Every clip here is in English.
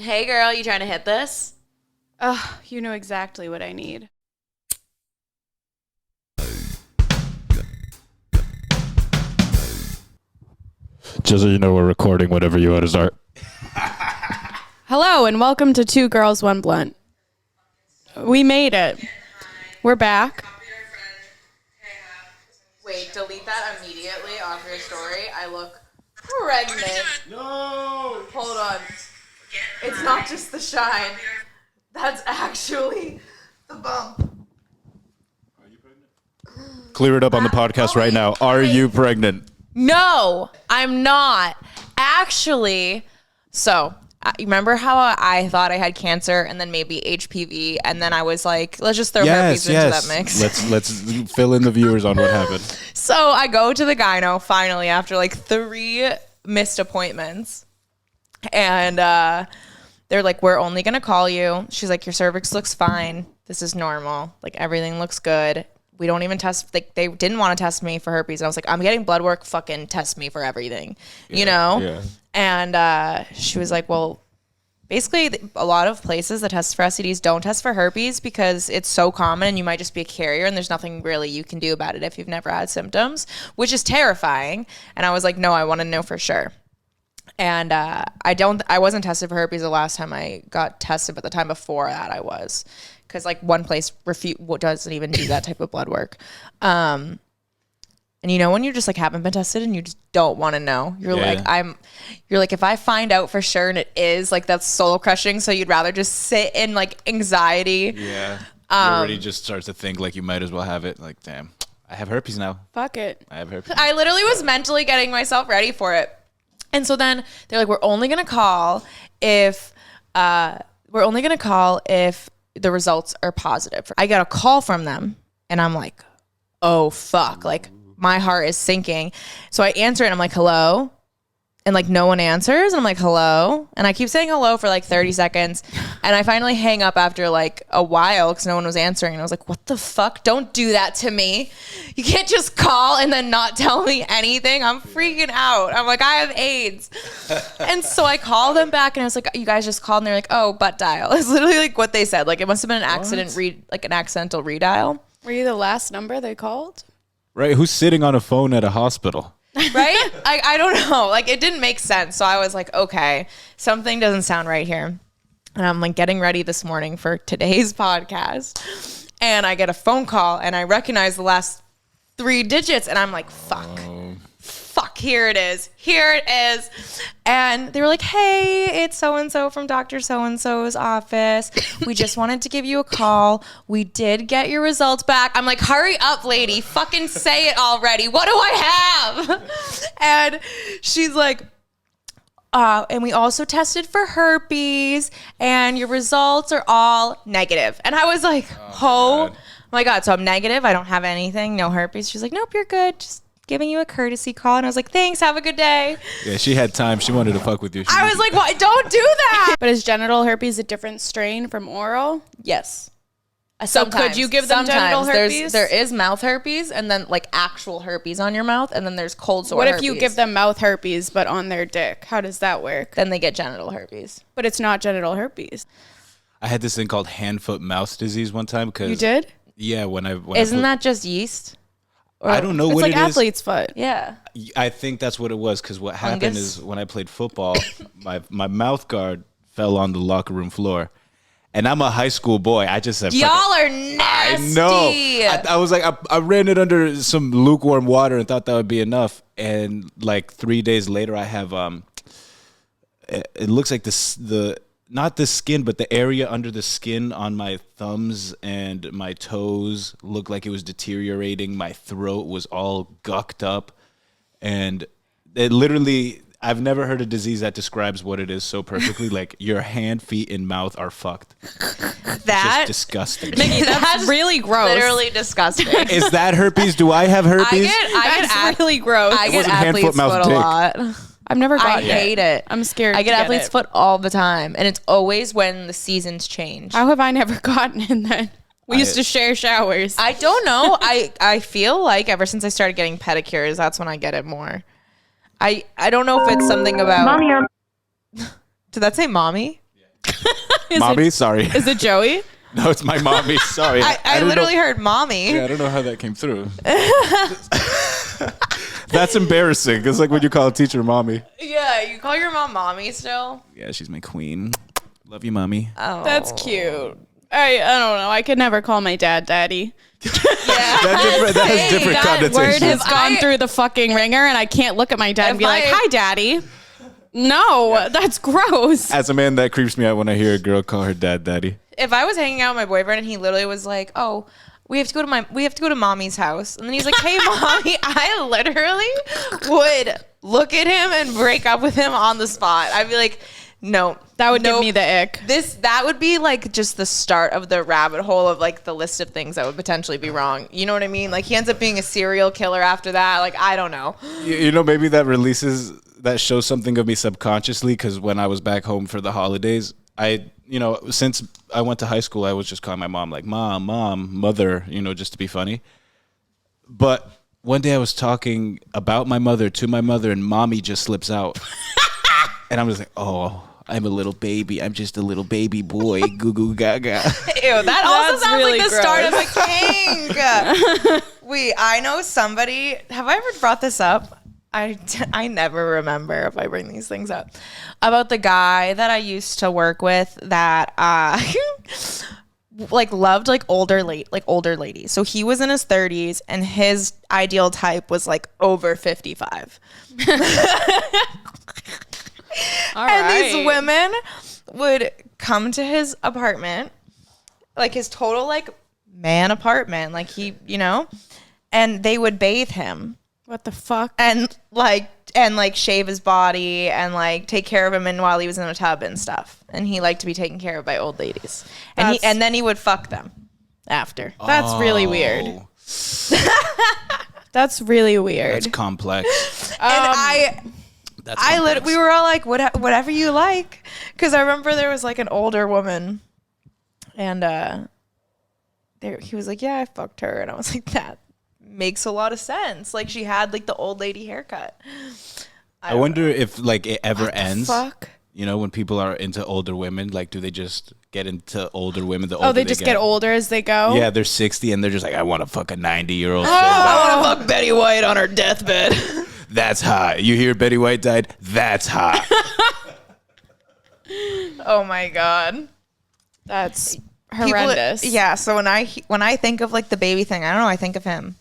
Hey girl, you trying to hit this? You know exactly what I need. Just so you know, we're recording whenever you want to start. Hello and welcome to Two Girls, One Blunt. We made it. We're back. Wait, delete that immediately off your story. I look pregnant. No! Hold on. It's not just the shine. That's actually the bump. Are you pregnant? Clear it up on the podcast right now. Are you pregnant? No, I'm not. Actually, so you remember how I thought I had cancer and then maybe HPV, and then I was like, let's just throw herpes into that mix. Let's fill in the viewers on what happened. So I go to the gyno finally after like 3 missed appointments, and they're like, we're only gonna call you. She's like, your cervix looks fine. This is normal. Like everything looks good. We don't even test. Like they didn't want to test me for herpes. And I was like, I'm getting blood work. Fucking test me for everything, you know? Yeah. And she was like, well, basically a lot of places that test for STDs don't test for herpes because it's so common and you might just be a carrier and there's nothing really you can do about it if you've never had symptoms, which is terrifying. And I was like, no, I want to know for sure. And I wasn't tested for herpes the last time I got tested, but the time before that I was. Because like one place doesn't even do that type of blood work. And you know when you just like haven't been tested and you just don't want to know. You're like if I find out for sure and it is like that's soul crushing, so you'd rather just sit in like anxiety. Yeah. You already just start to think like you might as well have it. Like, damn, I have herpes now. Fuck it. I have herpes. I literally was mentally getting myself ready for it. And so then they're like, we're only gonna call if the results are positive. I got a call from them and I'm like, oh fuck, like my heart is sinking. So I answer it and I'm like, hello? And like no one answers and I'm like, hello? And I keep saying hello for like 30 seconds and I finally hang up after like a while because no one was answering and I was like, what the fuck? Don't do that to me. You can't just call and then not tell me anything. I'm freaking out. I'm like, I have AIDS. And so I call them back and I was like, you guys just called, and they're like, oh, butt dial. It's literally like what they said. Like it must have been an accidental redial. Were you the last number they called? Right? Who's sitting on a phone at a hospital? Right? I don't know. Like it didn't make sense. So I was like, okay, something doesn't sound right here. And I'm like getting ready this morning for today's podcast. And I get a phone call and I recognize the last 3 digits and I'm like, fuck, here it is. And they were like, hey, it's so-and-so from Dr. So-and-so's office. We just wanted to give you a call. We did get your results back. I'm like, hurry up, lady. Fucking say it already. What do I have? And she's like, and we also tested for herpes and your results are all negative. And I was like, oh my God. So I'm negative. I don't have anything. No herpes. She's like, nope, you're good. Just giving you a courtesy call. And I was like, thanks, have a good day. Yeah, she had time. She wanted to fuck with you. I was like, what? Don't do that. But is genital herpes a different strain from oral? Yes. So could you give them genital herpes? There is mouth herpes and then like actual herpes on your mouth. And then there's cold sore What herpes. if you give them mouth herpes but on their dick? How does that work? Then they get genital herpes. But it's not genital herpes. I had this thing called hand, foot, mouth disease one time. You did? Yeah, Isn't that just yeast? I don't know what it is. It's like athlete's foot. Yeah. I think that's what it was, because what happened is when I played football, my mouth guard fell on the locker room floor. And I'm a high school boy. I just said, y'all are nasty. I know. I was like, I ran it under some lukewarm water and thought that would be enough. And like 3 days later, I have, it looks like not the skin, but the area under the skin on my thumbs and my toes looked like it was deteriorating. My throat was all gucked up. And it literally, I've never heard a disease that describes what it is so perfectly. Like your hand, feet, and mouth are fucked. That just disgusting. Nikki, that's really gross. Literally disgusting. Is that herpes? Do I have herpes? That's really gross. I get wasn't hand, athlete's foot, mouth, foot a dick. lot. I've never got it. I hate it. I'm scared. I get to athlete's it. foot all the time, and it's always when the seasons change. How have I never gotten it then? We used to share showers. I don't know. I feel like ever since I started getting pedicures, that's when I get it more. I don't know if it's something about. Mommy, Did that say mommy? Mommy, sorry. Is it Joey? No, it's my mommy. Sorry. I literally heard mommy. Yeah, I don't know how that came through. That's embarrassing. It's like when you call a teacher mommy. Yeah, you call your mom mommy still? Yeah, she's my queen. Love you, mommy. Oh. That's cute. I don't know. I could never call my dad daddy. Yeah. That has different That connotations. word has gone through the fucking ringer, and I can't look at my dad and be like, "Hi, daddy." No, that's gross. As a man, that creeps me out when I hear a girl call her dad daddy. If I was hanging out with my boyfriend and he literally was like, "Oh, we have to go to mommy's house," and then he's like, "Hey, mommy," I literally would look at him and break up with him on the spot. I'd be like, "No, That would give me the ick. That would be like just the start of the rabbit hole of like the list of things that would potentially be wrong. You know what I mean? Like he ends up being a serial killer after that. Like I don't know. You know, maybe that shows something of me subconsciously, because when I was back home for the holidays, since I went to high school, I was just calling my mom like mom, mother, just to be funny. But one day I was talking about my mother to my mother, and mommy just slips out. And I'm just like, oh, I'm a little baby. I'm just a little baby boy. Goo goo gaga. Ew, that also That's sounds really like the gross. start of a king. Wait, I know somebody. Have I ever brought this up? I never remember if I bring these things up. About the guy that I used to work with that like loved like older ladies. So he was in his 30s and his ideal type was like over 55. These women would come to his apartment, like his total like man apartment, like he, and they would bathe him. What the fuck? And shave his body and like take care of him and while he was in a tub and stuff. And he liked to be taken care of by old ladies. And then he would fuck them after. That's really weird. That's really weird. That's complex. And we were all like, whatever you like. Because I remember there was like an older woman and he was like, yeah, I fucked her. And I was like, that makes a lot of sense. Like she had like the old lady haircut. I wonder if like it ever ends. Fuck. When people are into older women, like do they just get into older women? They just get older as they go? Yeah, they're 60 and they're just like, I want to fuck a 90-year-old. I want to fuck Betty White on her deathbed. That's hot. You hear Betty White died? That's hot. Oh my God. That's horrendous. So when I think of like the baby thing, I don't know, I think of him.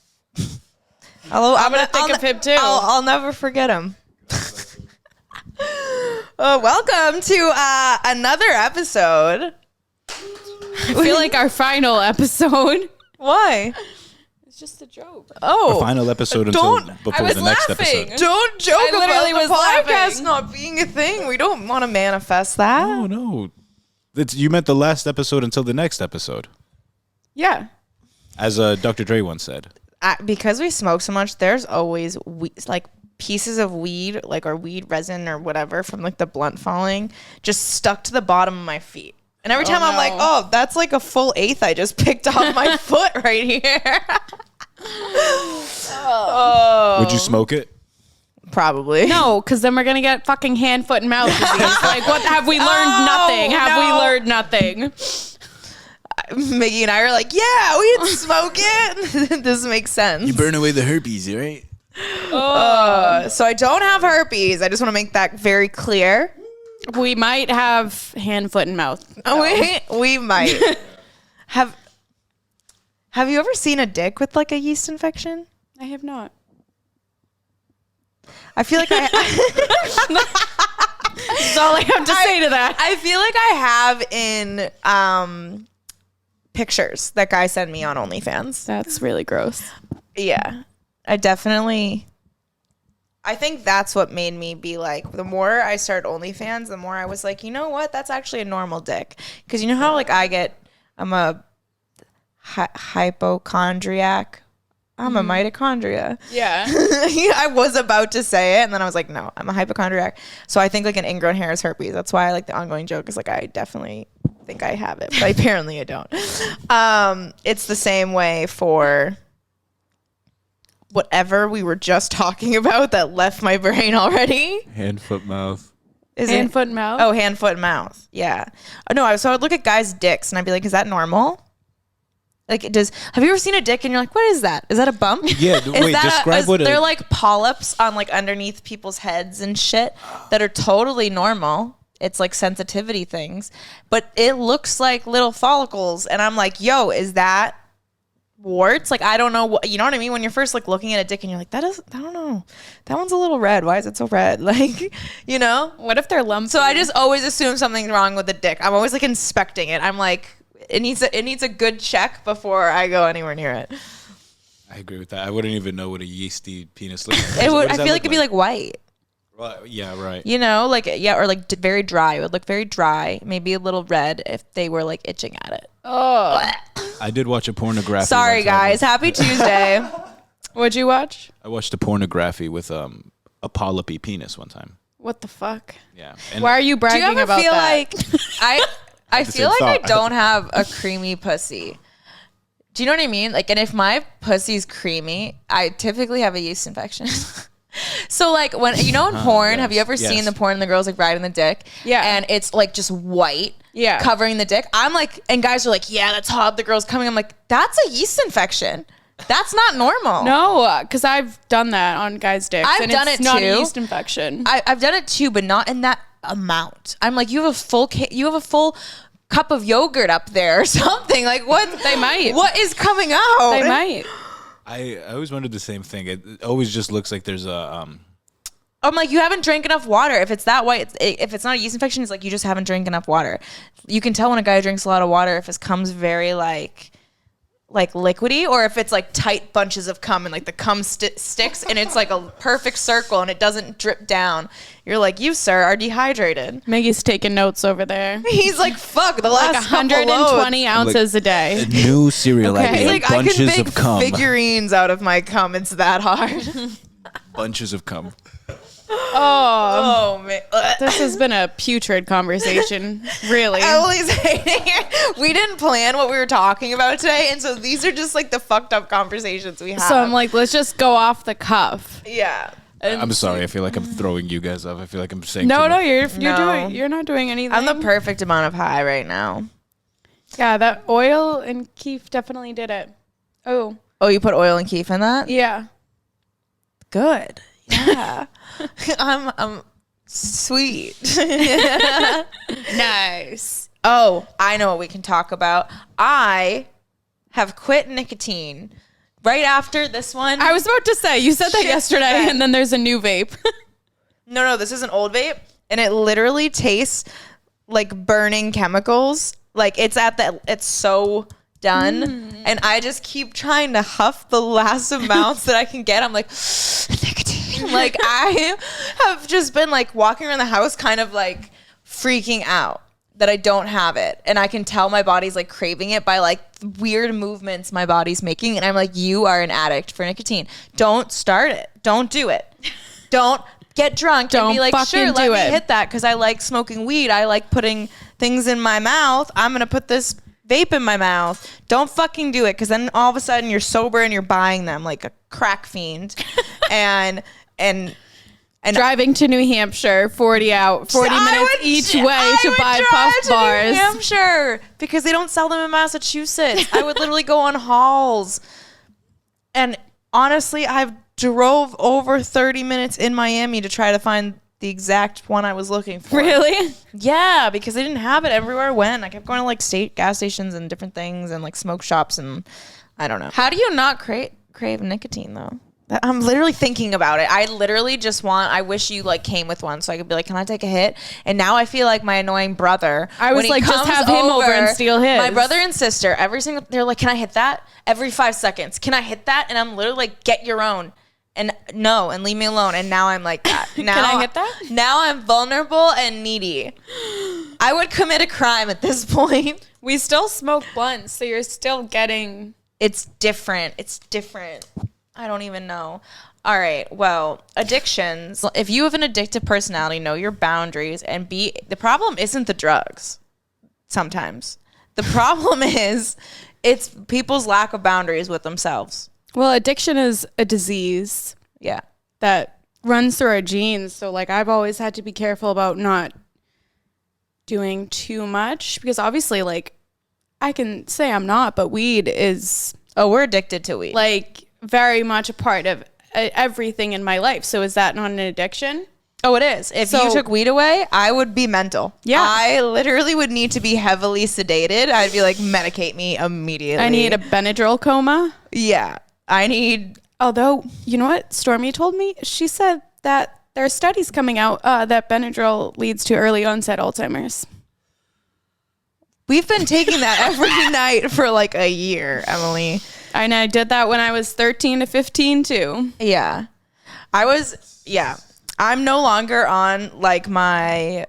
I'm gonna think of him too. I'll never forget him. Welcome to another episode. I feel like our final episode. Why? It's just a joke. Our final episode before the next episode. Don't joke about the podcast laughing. not being a thing. We don't want to manifest that. Oh no. You meant the last episode until the next episode. Yeah. As Dr. Dre once said. Because we smoke so much, there's always like pieces of weed, like or weed resin or whatever from like the blunt falling, just stuck to the bottom of my feet. And every time I'm like, oh, that's like a full eighth I just picked off my foot right here. Would you smoke it? Probably. No, because then we're going to get fucking hand, foot, and mouth disease. Like, what? Have we learned nothing? We learned nothing? Miggy and I are like, yeah, we can smoke it. This makes sense. You burn away the herpes, right? So I don't have herpes. I just want to make that very clear. We might have hand, foot, and mouth. We might. Have you ever seen a dick with like a yeast infection? I have not. I feel like That's all I have to say to that. I feel like I have in pictures that guy sent me on OnlyFans. That's really gross. Yeah. I think that's what made me be like, the more I started OnlyFans, the more I was like, you know what? That's actually a normal dick. Because you know how like I'm a hypochondriac. I'm a mitochondria. Yeah. I was about to say it, and then I was like, no, I'm a hypochondriac. So I think like an ingrown hair is herpes. That's why like the ongoing joke is like I definitely think I have it, but apparently I don't. It's the same way for whatever we were just talking about that left my brain already. Hand, foot, mouth. Hand, foot, and mouth? Oh, hand, foot, and mouth. Yeah. No, so I would look at guys' dicks and I'd be like, is that normal? Like, have you ever seen a dick and you're like, what is that? Is that a bump? Yeah, wait, describe what they're like polyps on like underneath people's heads and shit that are totally normal. It's like sensitivity things, but it looks like little follicles. And I'm like, yo, is that warts? Like, I don't know what, you know what I mean? When you're first like looking at a dick and you're like, I don't know. That one's a little red. Why is it so red? Like, you know? What if they're lumpy? So I just always assume something's wrong with the dick. I'm always like inspecting it. I'm like, it needs a good check before I go anywhere near it. I agree with that. I wouldn't even know what a yeasty penis looks like. I feel like it'd be like white. Well, yeah, right. You know, like, yeah, or like very dry. It would look very dry, maybe a little red if they were like itching at it. Oh. I did watch a pornography. Sorry, guys. Happy Tuesday. What'd you watch? I watched a pornography with a polypy penis one time. What the fuck? Yeah. Why are you bragging Do you ever about feel that? like I the feel same like thought. I don't have a creamy pussy. Do you know what I mean? Like, and if my pussy's creamy, I typically have a yeast infection. So like when in porn, yes, have you ever seen the porn and the girls like riding the dick? Yeah. And it's like just white. Yeah. Covering the dick. I'm like, and guys are like, yeah, that's hot. The girl's coming. I'm like, that's a yeast infection. That's not normal. No, because I've done that on guys' dicks. I've and done it's it not too. a yeast infection. I've done it too, but not in that amount. I'm like, you have a full cup of yogurt up there or something. Like what? They might. What is coming out? They might. I always wondered the same thing. It always just looks like there's a I'm like, you haven't drank enough water. If it's that white, if it's not a yeast infection, it's like you just haven't drank enough water. You can tell when a guy drinks a lot of water if his cum's very like liquidy, or if it's like tight bunches of cum and like the cum sticks and it's like a perfect circle and it doesn't drip down. You're like, you sir are dehydrated. Maggie's taking notes over there. He's like, fuck, the last Like 120 ounces a day. a new cereal Okay. idea. He's like, I bunches can make of cum. figurines out of my cum. It's that hard. Bunches of cum. Oh man. This has been a putrid conversation. Really. Emily's hating it. We didn't plan what we were talking about today, and so these are just like the fucked up conversations we have. So I'm like, let's just go off the cuff. yeah. I'm sorry. I feel like I'm throwing you guys off. I feel like I'm saying No, too no, much. you're not doing anything. I'm the perfect amount of high right now. Yeah, that oil and Keef definitely did it. Oh, You put oil and keef in that? yeah. Good. Yeah. I'm sweet. Nice. Oh, I know what we can talk about. I have quit nicotine right after this one. I was about to say, you said that Shit, yesterday, right. and then there's a new vape. No, this is an old vape, and it literally tastes like burning chemicals. Like it's so done, and I just keep trying to huff the last amounts that I can get. I'm like, nicotine. Like I have just been like walking around the house, kind of like freaking out that I don't have it, and I can tell my body's like craving it by like weird movements my body's making, and I'm like, you are an addict for nicotine. Don't start it. Don't do it. Don't get drunk and Don't be like, sure, fucking let do me it. hit that because I like smoking weed. I like putting things in my mouth. I'm gonna put this vape in my mouth. Don't fucking do it, because then all of a sudden you're sober and you're buying them like a crack fiend. and Driving to New Hampshire, 40 minutes each way to buy puff bars. New Hampshire because they don't sell them in Massachusetts. I would literally go on hauls. And honestly, I've drove over 30 minutes in Miami to try to find the exact one I was looking for. Really? Yeah, because they didn't have it everywhere I went. I kept going to like gas stations and different things and like smoke shops, and I don't know. How do you not crave nicotine though? I'm literally thinking about it. I literally just I wish you like came with one so I could be like, can I take a hit? And now I feel like my annoying brother. I was when he like, just comes have him over and steal his. My brother and sister, they're like, can I hit that? Every 5 seconds. Can I hit that? And I'm literally like, get your own. And no, and leave me alone. And now I'm like that. Now, Can I hit that? Now I'm vulnerable and needy. I would commit a crime at this point. We still smoke blunts, so you're still getting... It's different. I don't even know. All right. Well, addictions. If you have an addictive personality, know your boundaries and the problem isn't the drugs. Sometimes the problem is it's people's lack of boundaries with themselves. Well, addiction is a disease Yeah. that runs through our genes. So like I've always had to be careful about not doing too much because obviously like I can say I'm not, but weed is we're addicted to weed. like very much a part of everything in my life. So is that not an addiction? Oh, it is. If you took weed away, I would be mental. Yeah. I literally would need to be heavily sedated. I'd be like, medicate me immediately. I need a Benadryl coma. Yeah. I need... Although, you know what Stormy told me? She said that there are studies coming out that Benadryl leads to early onset Alzheimer's. We've been taking that every night for like a year, Emily. And I did that when I was 13 to 15 too. Yeah. I'm no longer on like my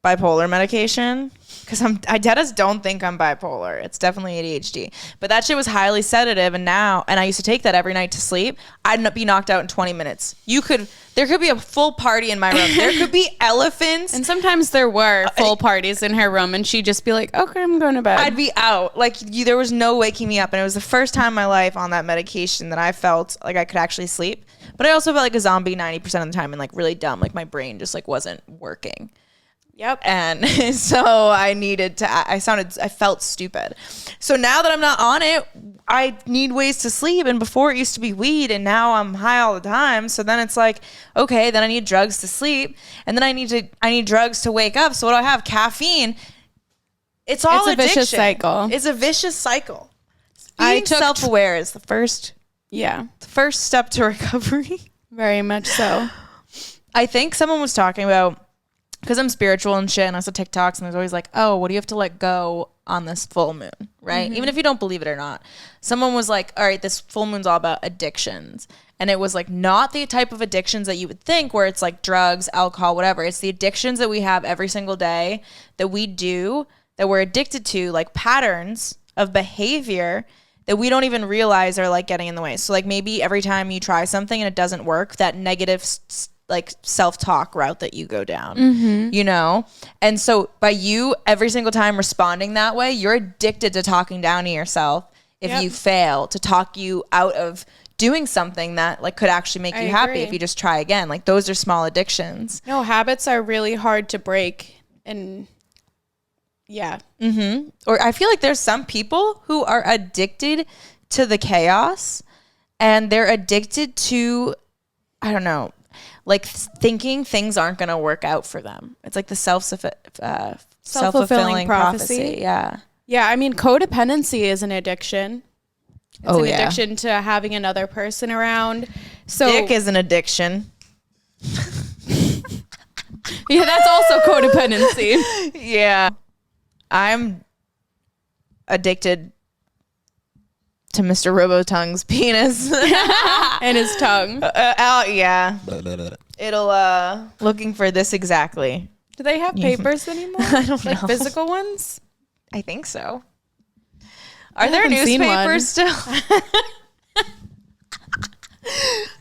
bipolar medication because I just don't think I'm bipolar. It's definitely ADHD. But that shit was highly sedative, and I used to take that every night to sleep. I'd be knocked out in 20 minutes. There could be a full party in my room. There could be elephants. And sometimes there were full parties in her room, and she'd just be like, okay, I'm going to bed. I'd be out. Like, there was no waking me up. And it was the first time in my life on that medication that I felt like I could actually sleep. But I also felt like a zombie 90% of the time and like really dumb. Like my brain just like wasn't working. Yep. And so I felt stupid. So now that I'm not on it, I need ways to sleep. And before it used to be weed, and now I'm high all the time. So then it's like, okay, then I need drugs to sleep. And then I need drugs to wake up. So what do I have? Caffeine. It's all addiction. It's a vicious cycle. It's a vicious cycle. Being self-aware is the first step to recovery. Very much so. I think someone was talking about, because I'm spiritual and shit, and I saw TikToks, and there's always like, oh, what do you have to let go on this full moon, right? Mm-hmm. Even if you don't believe it or not. Someone was like, all right, this full moon's all about addictions. And it was like not the type of addictions that you would think where it's like drugs, alcohol, whatever. It's the addictions that we have every single day that we do, that we're addicted to, like patterns of behavior that we don't even realize are like getting in the way. So like maybe every time you try something and it doesn't work, that negative like self-talk route that you go down, you know? And so by you every single time responding that way, you're addicted to talking down to yourself if you fail, to talk you out of doing something that like could actually make you happy if you just try again. Like those are small addictions. No, habits are really hard to break. And yeah. Mm-hmm. Or I feel like there's some people who are addicted to the chaos, and they're addicted to, I don't know, like thinking things aren't going to work out for them. It's like the self-fulfilling prophecy. Yeah. Yeah. I mean, codependency is an addiction. It's an addiction to having another person around. So dick is an addiction. Yeah, that's also codependency. Yeah. I'm addicted to Mr. Robotongue's penis. And his tongue. Yeah. It'll, looking for this exactly. Do they have papers anymore? I don't know. Like physical ones? I think so. Are there newspapers still?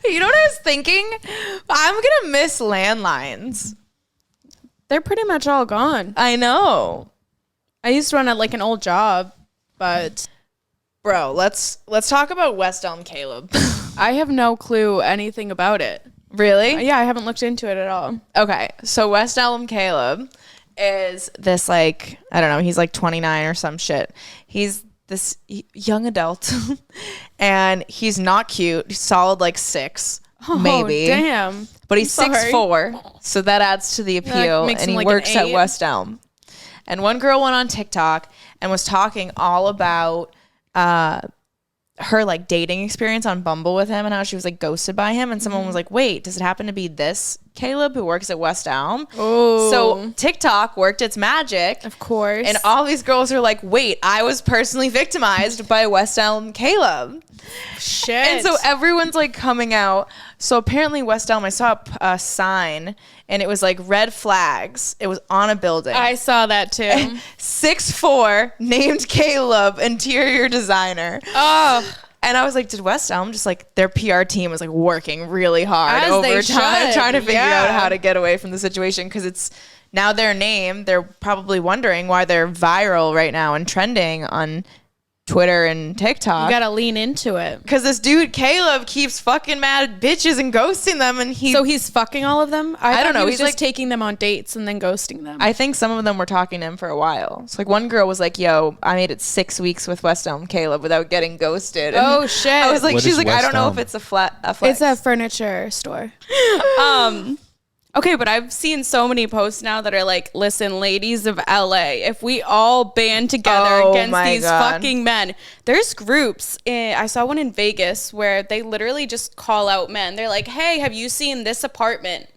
You know what I was thinking? I'm going to miss landlines. They're pretty much all gone. I know. I used to run at like an old job, but bro, let's talk about West Elm Caleb. I have no clue anything about it. Really? Yeah, I haven't looked into it at all. Okay, so West Elm Caleb is this like, I don't know, he's like 29 or some shit. He's this young adult and he's not cute. He's solid like 6, maybe. Damn. But he's 6'4", so that adds to the appeal. And he like works at West Elm. And one girl went on TikTok and was talking all about her like dating experience on Bumble with him and how she was like ghosted by him. And someone was like, wait, does it happen to be this Caleb who works at West Elm? Oh. So TikTok worked its magic. Of course. And all these girls are like, wait, I was personally victimized by West Elm Caleb. Shit. And so everyone's like coming out. So apparently West Elm, I saw a sign and it was like red flags. It was on a building. I saw that too. 6'4", named Caleb, interior designer. Oh. And I was like, did West Elm just like, their PR team was like working really hard As overtime trying to figure out how to get away from the situation, because it's now their name. They're probably wondering why they're viral right now and trending on Twitter and TikTok. You gotta lean into it. Because this dude, Caleb, keeps fucking mad bitches and ghosting them. And So he's fucking all of them? I don't know. He's just like taking them on dates and then ghosting them. I think some of them were talking to him for a while. So like one girl was like, yo, I made it 6 weeks with West Elm Caleb without getting ghosted. And oh, shit. I was like, What she's is like, I West don't know Elm? if it's a flex. It's a furniture store. Okay, but I've seen so many posts now that are like, listen, ladies of LA, if we all band together Oh against my these God. fucking men, there's groups. I saw one in Vegas where they literally just call out men. They're like, hey, have you seen this apartment?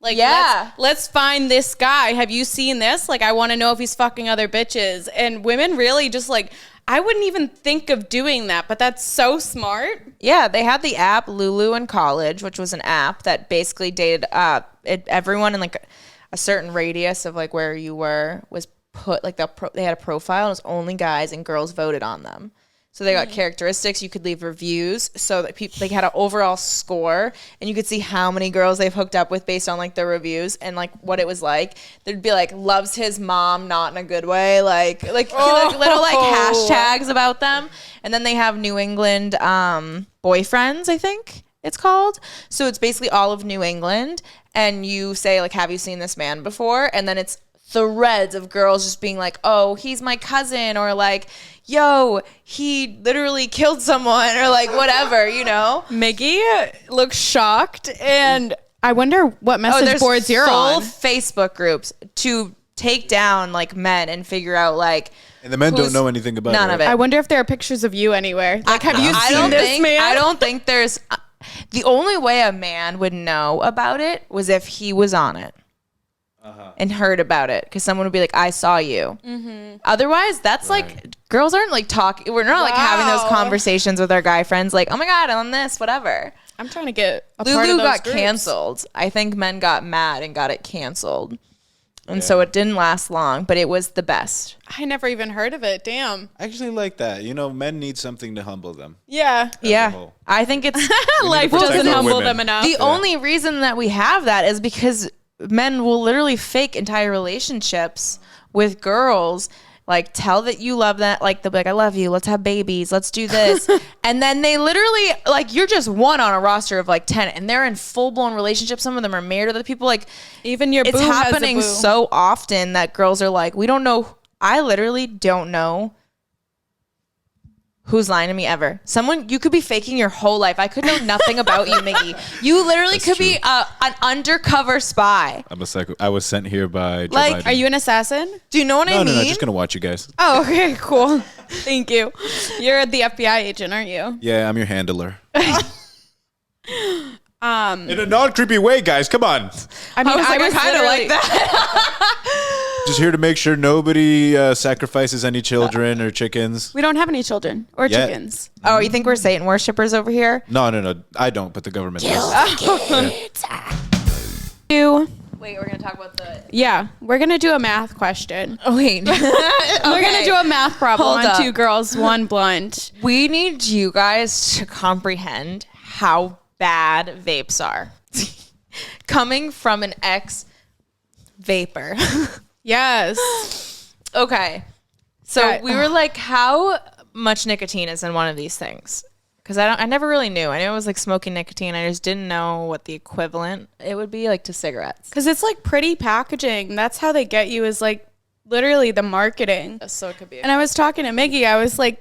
Like, Yeah. let's find this guy. Have you seen this? Like, I want to know if he's fucking other bitches. And women really just like, I wouldn't even think of doing that, but that's so smart. Yeah, they had the app Lulu in college, which was an app that basically dated everyone in like a certain radius of like where you were was put like they had a profile. And it was only guys and girls voted on them. So they got characteristics. You could leave reviews, so that people they had an overall score, and you could see how many girls they've hooked up with based on like their reviews and like what it was like. There'd be like loves his mom, not in a good way, like little like hashtags about them. And then they have New England boyfriends, I think it's called. So it's basically all of New England, and you say like, have you seen this man before? And then it's threads of girls just being like, oh, he's my cousin, or like, yo, he literally killed someone, or like whatever, you know? Miggy looks shocked, and I wonder what message boards you're on. Facebook groups to take down like men and figure out like. And the men don't know anything about none it. of it. I wonder if there are pictures of you anywhere. Like, have you seen this man? I don't think there's. The only way a man would know about it was if he was on it. And heard about it, because someone would be like, I saw you. Otherwise, that's like, girls aren't like talking. We're not like having those conversations with our guy friends like, oh my God, on this, whatever. I'm trying to get a part Lulu of those got groups. canceled. I think men got mad and got it canceled. And so it didn't last long, but it was the best. I never even heard of it. Damn. I actually like that. You know, men need something to humble them. Yeah. Yeah. whole. I think it's Life protect doesn't our humble women. them enough. the only reason that we have that is because men will literally fake entire relationships with girls, like tell that you love that, like they'll be like, I love you, let's have babies, let's do this. And then they literally, like, you're just one on a roster of like 10, and they're in full-blown relationships. Some of them are married to other people. Like, Even your boo it's has a happening boo. so often that girls are like, we don't know. I literally don't know who's lying to me ever. Someone, you could be faking your whole life. I could know nothing about you, Miggy. You literally That's could true. be an undercover spy. I'm a psycho. I was sent here by Joe Like, Biden. Are you an assassin? Do you know what I mean? No, just gonna watch you guys. Oh, okay, cool. Thank you. You're the FBI agent, aren't you? Yeah, I'm your handler. In a non-creepy way, guys. Come on. I mean, I was like, I kind of literally- like that. Just here to make sure nobody sacrifices any children or chickens. We don't have any children or Yet. chickens. Oh, you think we're Satan worshippers over here? No. I don't, but the government does. You. Wait, we're gonna talk about the. Yeah, we're gonna do a math question. Oh wait, We're gonna do a math problem Hold on up. Two Girls, One Blunt. We need you guys to comprehend how bad vapes are. Coming from an ex-vapor. Yes. Okay. So Right. we were like, how much nicotine is in one of these things? Because I never really knew. I knew it was like smoking nicotine. I just didn't know what the equivalent it would be like to cigarettes. Because it's like pretty packaging. That's how they get you, is like literally the marketing. So it could be. And I was talking to Miggy. I was like,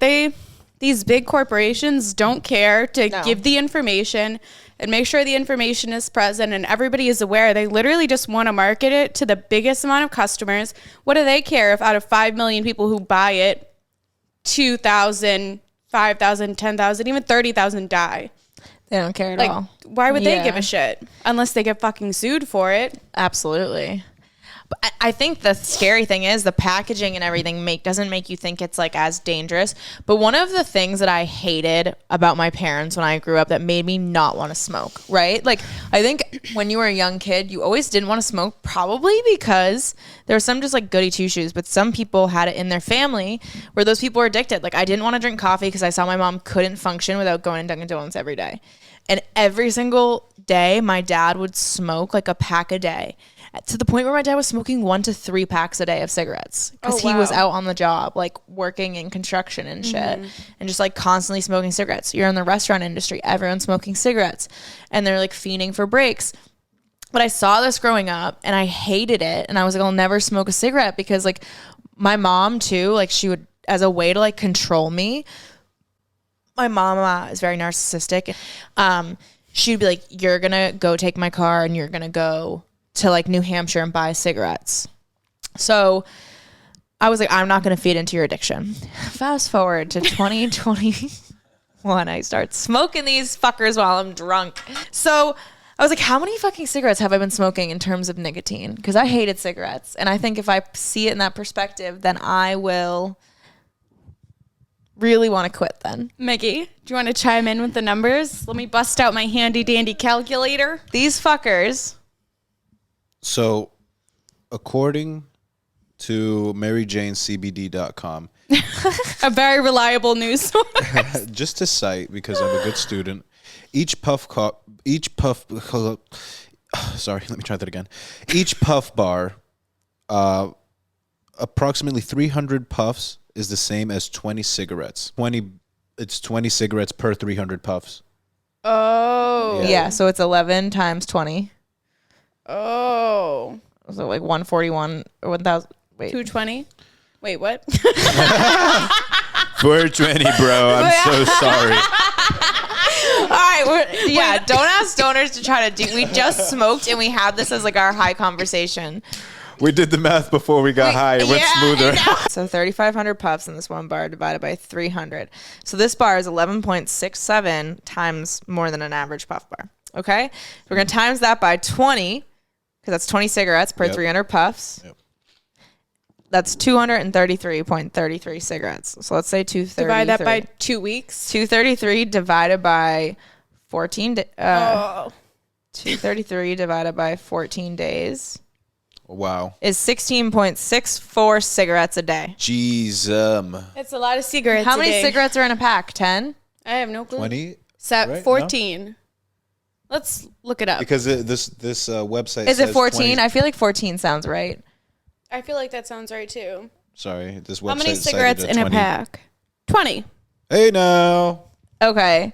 these big corporations don't care to No. give the information and make sure the information is present and everybody is aware. They literally just want to market it to the biggest amount of customers. What do they care if out of 5 million people who buy it, 2,000, 5,000, 10,000, even 30,000 die? They don't care at Like, all. why would they Yeah. give a shit? Unless they get fucking sued for it. Absolutely. But I think the scary thing is the packaging and everything doesn't make you think it's like as dangerous. But one of the things that I hated about my parents when I grew up that made me not want to smoke, right? Like, I think when you were a young kid, you always didn't want to smoke, probably because there were some just like goody two shoes, but some people had it in their family where those people were addicted. Like, I didn't want to drink coffee because I saw my mom couldn't function without going to Dunkin' Donuts every day. And every single day, my dad would smoke like a pack a day. to the point where my dad was smoking 1 to 3 packs a day of cigarettes because he was out on the job, like working in construction and shit, and just like constantly smoking cigarettes. You're in the restaurant industry, everyone's smoking cigarettes, and they're like fiending for breaks. But I saw this growing up and I hated it, and I was like, I'll never smoke a cigarette, because like my mom too, like she would, as a way to like control me. My mom is very narcissistic. She'd be like, you're gonna go take my car and you're gonna go to like New Hampshire and buy cigarettes. So I was like, I'm not gonna feed into your addiction. Fast forward to 2021, I start smoking these fuckers while I'm drunk. So I was like, how many fucking cigarettes have I been smoking in terms of nicotine? Because I hated cigarettes. And I think if I see it in that perspective, then I will really want to quit then. Mickey, do you want to chime in with the numbers? Let me bust out my handy dandy calculator. These fuckers. So, according to MaryJaneCBD.com, a very reliable news source. just to cite, because I'm a good student, each puff bar, approximately 300 puffs is the same as 20 cigarettes. It's 20 cigarettes per 300 puffs. Oh. Yeah, so it's 11 times 20. Oh. So like 141 or 1,000. Wait. 220? Wait, what? 420, bro. I'm so sorry. All right, don't ask stoners to try to do. We just smoked and we had this as like our high conversation. We did the math before we got high. It went smoother. So 3,500 puffs in this one bar divided by 300. So this bar is 11.67 times more than an average puff bar. Okay? We're going to times that by 20, because that's 20 cigarettes per 300 puffs. Yep. That's 233.33 cigarettes. So let's say 233. Divide that by 2 weeks. 233 divided by 14. 233 divided by 14 days. Wow. Is 16.64 cigarettes a day. Jeez. It's a lot of cigarettes. How many cigarettes are in a pack? 10? I have no clue. 20? Right? 14. No? Let's look it up. Because this website is says it 14? 20. I feel like 14 sounds right. I feel like that sounds right too. Sorry, this website. How many cigarettes in a pack? 20. Hey now. Okay.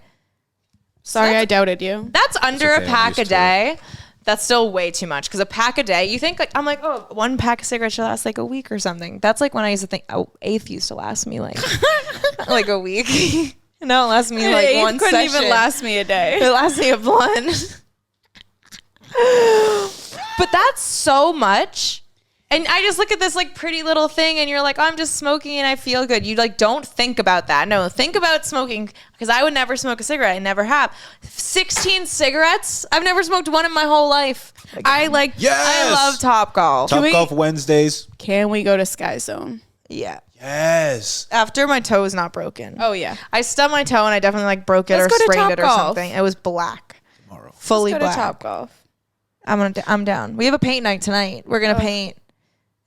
Sorry, I doubted you. That's under a pack a day. That's still way too much, because a pack a day, you think, like, I'm like, oh, 1 pack of cigarettes should last like a week or something. That's like when I used to think, oh, eighth used to last me like like a week. No, it lasts me like eighth one couldn't session. Even last me a day. It lasts me a blunt. But that's so much. And I just look at this like pretty little thing and you're like, oh, I'm just smoking and I feel good. You like don't think about that. No, think about smoking, because I would never smoke a cigarette. I never have. 16 cigarettes? I've never smoked one in my whole life. I love Topgolf. Topgolf Wednesdays. Can we go to Sky Zone? Yeah. Yes. After my toe is not broken. Oh yeah. I stubbed my toe and I definitely like broke it or sprained it or something. It was black. Tomorrow. Fully Let's go black. to Topgolf. I'm down. We have a paint night tonight. We're gonna paint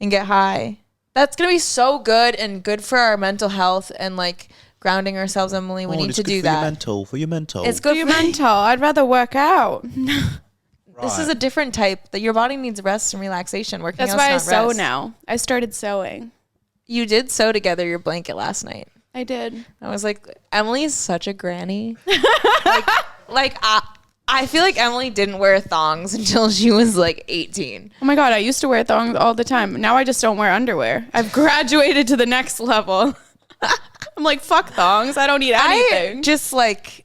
and get high. That's gonna be so good and good for our mental health and like grounding ourselves, Emily. We need to do that. For your mental. It's good for your mental. I'd rather work out. This is a different type that your body needs rest and relaxation. Working That's out's why I not sew rest. now. I started sewing. You did sew together your blanket last night. I did. I was like, Emily is such a granny. I feel like Emily didn't wear thongs until she was like 18. Oh my God, I used to wear thongs all the time. Now I just don't wear underwear. I've graduated to the next level. I'm like, fuck thongs. I don't need anything. I just like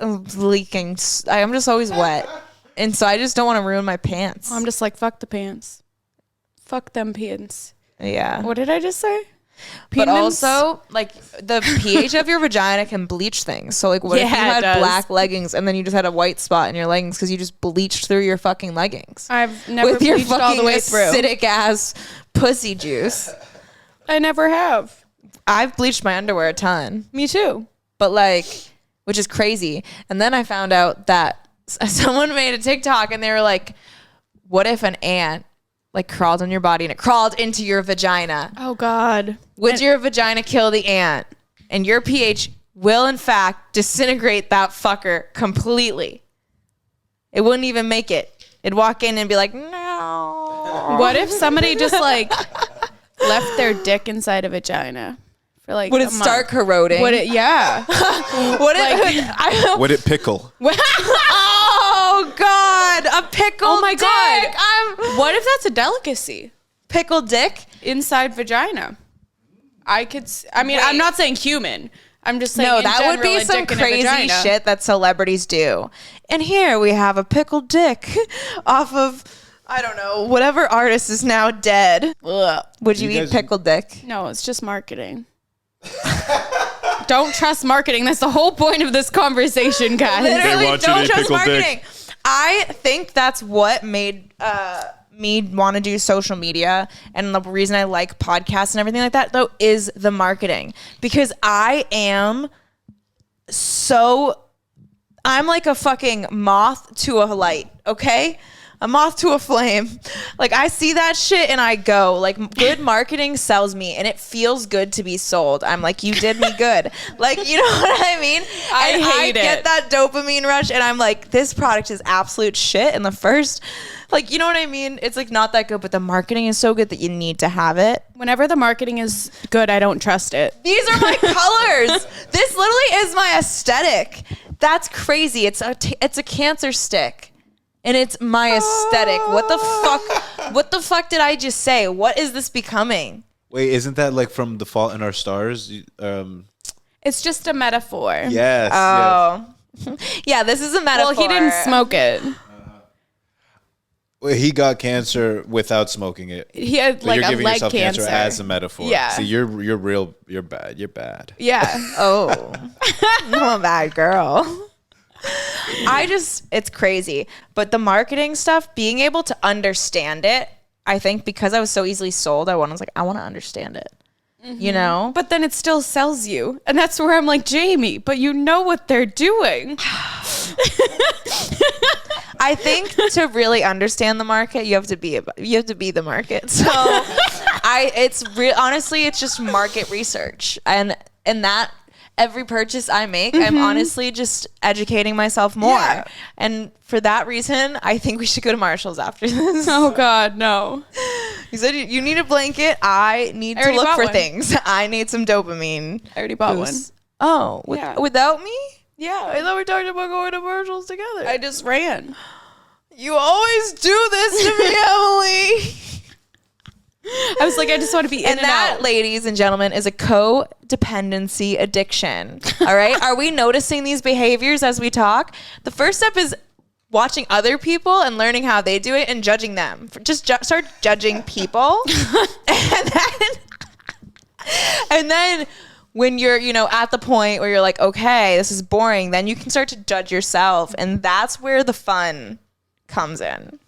leaking. I'm just always wet. And so I just don't want to ruin my pants. I'm just like, fuck the pants. Fuck them pants. Yeah. What did I just say? But also, like, the pH of your vagina can bleach things. So, like, what if you had black leggings and then you just had a white spot in your leggings because you just bleached through your fucking leggings? I've never with your bleached fucking all the way through. acidic ass pussy juice. I never have. I've bleached my underwear a ton. Me too. But, like, which is crazy. And then I found out that someone made a TikTok and they were like, what if an ant like crawled on your body and it crawled into your vagina? Oh God. Would your vagina kill the ant? And your pH will in fact disintegrate that fucker completely. It wouldn't even make it. It'd walk in and be like, no. What if somebody just like left their dick inside a vagina for like Would a it start month? corroding? Would it? Yeah. Would Would it pickle? Oh God, a pickled Oh my dick. God. What if that's a delicacy? Pickled dick? Inside vagina. I mean, I'm not saying human. I'm just saying No, in that would general, be a some dick in a crazy vagina. shit that celebrities do. And here we have a pickled dick off of, I don't know, whatever artist is now dead. Ugh. Would you You eat guys- pickled dick? No, it's just marketing. Don't trust marketing. That's the whole point of this conversation, guys. Literally, want you to don't eat trust pickled dick. marketing. I think that's what made me want to do social media, and the reason I like podcasts and everything like that, though, is the marketing. Because I'm like a fucking moth to a light, okay? A moth to a flame. Like, I see that shit and I go. Like, good marketing sells me, and it feels good to be sold. I'm like, you did me good. Like, you know what I mean? And hate I get it. that dopamine rush, and I'm like, this product is absolute shit. And the first, like, you know what I mean? It's like not that good, but the marketing is so good that you need to have it. Whenever the marketing is good, I don't trust it. These are my colors. This literally is my aesthetic. That's crazy. It's a cancer stick. And it's my aesthetic. What the fuck did I just say? What is this becoming? Wait, isn't that like from The Fault in Our Stars? It's just a metaphor. Yes. Yes. Oh. Yeah, this is a metaphor. Well, he didn't smoke it. Well, he got cancer without smoking it. He had But like you're a giving leg yourself cancer. as a metaphor. Yeah. See, you're real. You're bad. You're bad. Yeah. Oh. I'm a bad girl. It's crazy. But the marketing stuff, being able to understand it, I think because I was so easily sold, I want to understand it. Mm-hmm. You know? But then it still sells you. And that's where I'm like, Jamie, but you know what they're doing. I think to really understand the market, you have to be the market. So honestly, it's just market research. And that every purchase I make, I'm honestly just educating myself more. Yeah. And for that reason, I think we should go to Marshall's after this. Oh, God, no. You said you need a blanket. I need to already look bought for one. things. I need some dopamine. I already bought boost. Oh, Yeah. without me? Yeah. I thought we talked about going to Marshall's together. I just ran. You always do this to me, Emily. I was like, I just want to be in And and that, out. ladies and gentlemen, is a codependency addiction. All right? Are we noticing these behaviors as we talk? The first step is watching other people and learning how they do it and judging them. Just start judging people. and then when you're, at the point where you're like, okay, this is boring, then you can start to judge yourself. And that's where the fun comes in.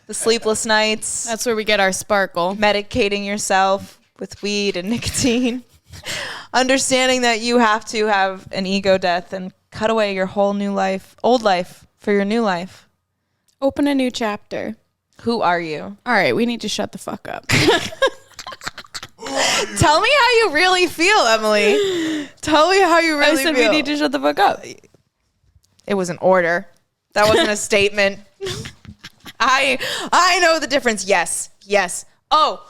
The sleepless nights. That's where we get our sparkle. Medicating yourself with weed and nicotine. Understanding that you have to have an ego death and cut away your whole old life for your new life. Open a new chapter. Who are you? All right, we need to shut the fuck up. Tell me how you really feel, Emily. Tell me how you really I said feel. we need to shut the fuck up. It was an order. That wasn't a statement. I know the difference. Yes. Oh.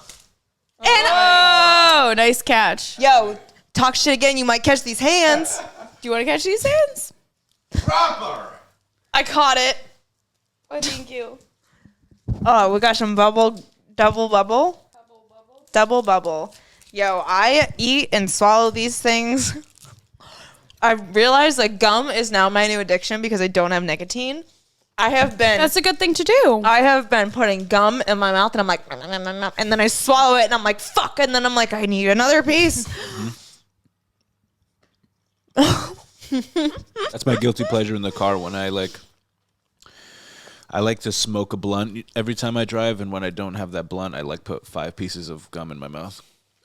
And Oh, nice catch. yo, talk shit again. You might catch these hands. Do you want to catch these hands? Proper. I caught it. Oh, thank you. Oh, we got some double bubble. Yo, I eat and swallow these things. I realized that gum is now my new addiction because I don't have nicotine. That's a good thing to do. I have been putting gum in my mouth and I'm like, and then I swallow it and I'm like, fuck. And then I'm like, I need another piece. That's my guilty pleasure in the car when I like to smoke a blunt every time I drive, and when I don't have that blunt, I like put 5 pieces of gum in my mouth.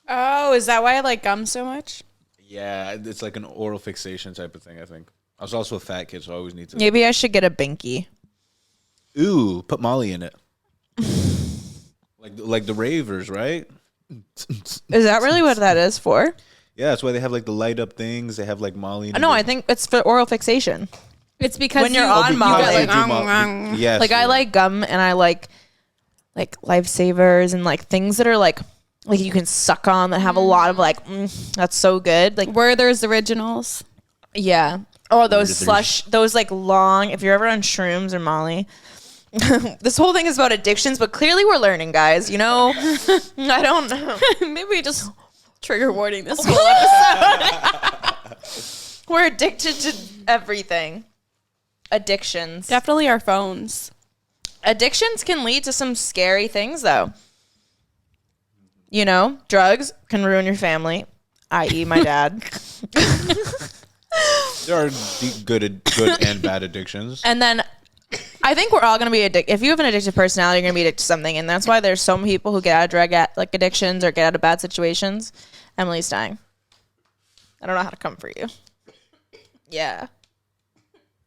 Oh, is that why I like gum so much? Yeah, it's like an oral fixation type of thing, I think. I was also a fat kid, so I always need to. Maybe I should get a binky. Ooh, put Molly in it. like the ravers, right? Is that really what that is for? Yeah, that's why they have like the light up things. They have like Molly in it. No, I think it's for oral fixation. It's because When you're you on you Molly. got, like, Yes, Like I yeah. like gum and I like like lifesavers and like things that are like you can suck on that have a lot of like that's so good. Like Werther's Originals. Yeah. Oh, those slush, those like long, if you're ever on shrooms or Molly. This whole thing is about addictions, but clearly we're learning, guys. You know, I don't know. Maybe just trigger warning this whole episode. We're addicted to everything. Addictions. Definitely our phones. Addictions can lead to some scary things, though. You know, drugs can ruin your family, i.e. my dad. There are good and bad addictions. And then I think we're all going to be addicted. If you have an addictive personality, you're going to be addicted to something. And that's why there's so many people who get out of drug addictions or get out of bad situations. Emily's dying. I don't know how to come for you. Yeah.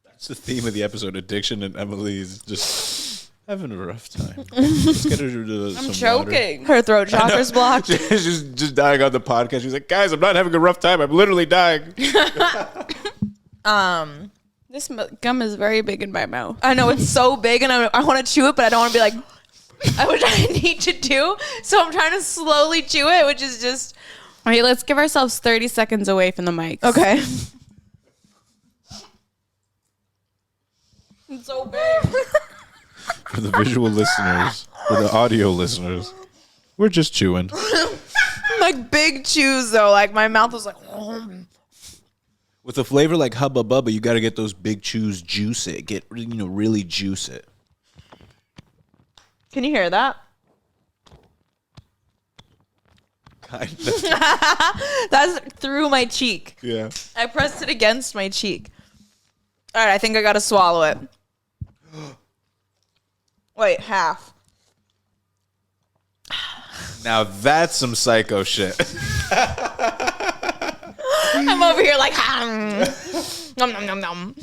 That's the theme of the episode, addiction, and Emily's just having a rough time. Let's get her to I'm some choking. Her throat chakra's blocked. She's just dying on the podcast. She's like, guys, I'm not having a rough time. I'm literally dying. This gum is very big in my mouth. I know it's so big and I want to chew it, but I don't want to be like, which I need to do. So I'm trying to slowly chew it, which is just. All right, let's give ourselves 30 seconds away from the mics. Okay. It's so big. For the visual listeners, for the audio listeners, we're just chewing. Like big chews though. Like my mouth was like. With a flavor like Hubba Bubba, you got to get those big chews, juice it, really juice it. Can you hear that? Kind of. That's through my cheek. Yeah. I pressed it against my cheek. All right, I think I got to swallow it. Wait, half. Now that's some psycho shit. I'm over here like, nom, nom, nom, nom.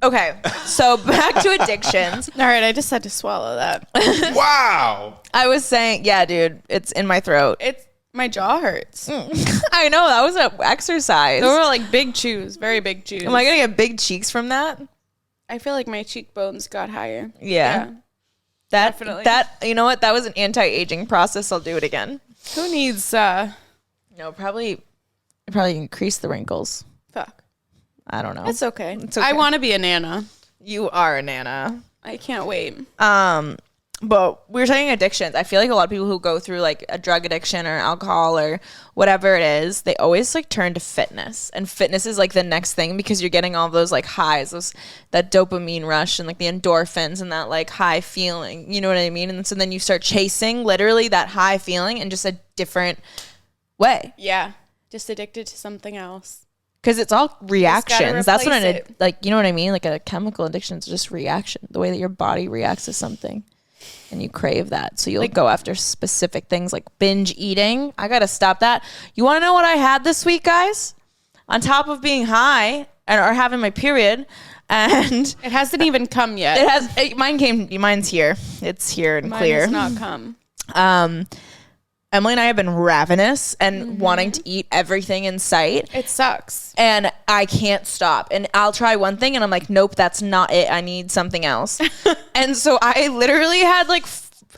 Okay, so back to addictions. All right, I just had to swallow that. Wow. I was saying, yeah, dude, it's in my throat. My jaw hurts. I know, that was an exercise. Those were like big chews, very big chews. Am I going to get big cheeks from that? I feel like my cheekbones got higher. Yeah. Definitely. You know what? That was an anti-aging process. I'll do it again. Who needs, No, probably increase the wrinkles. fuck. I don't know. It's okay. It's okay. I want to be a Nana. You are a Nana. I can't wait. But we were talking addictions. I feel like a lot of people who go through like a drug addiction or alcohol or whatever it is, they always like turn to fitness. And fitness is like the next thing because you're getting all those like highs, that dopamine rush and like the endorphins and that like high feeling. You know what I mean? And so then you start chasing literally that high feeling in just a different way. Yeah. Just addicted to something else. Because it's all reactions. That's what replace it. like, you know what I mean? Like a chemical addiction is just reaction. The way that your body reacts to something. And you crave that. So you'll go after specific things like binge eating. I got to stop that. You want to know what I had this week, guys? On top of being high or having my period. And it hasn't even come yet. Mine's here. It's here and Mine clear. has not come. Emily and I have been ravenous and wanting to eat everything in sight. It sucks. And I can't stop. And I'll try one thing and I'm like, nope, that's not it. I need something else. And so I literally had like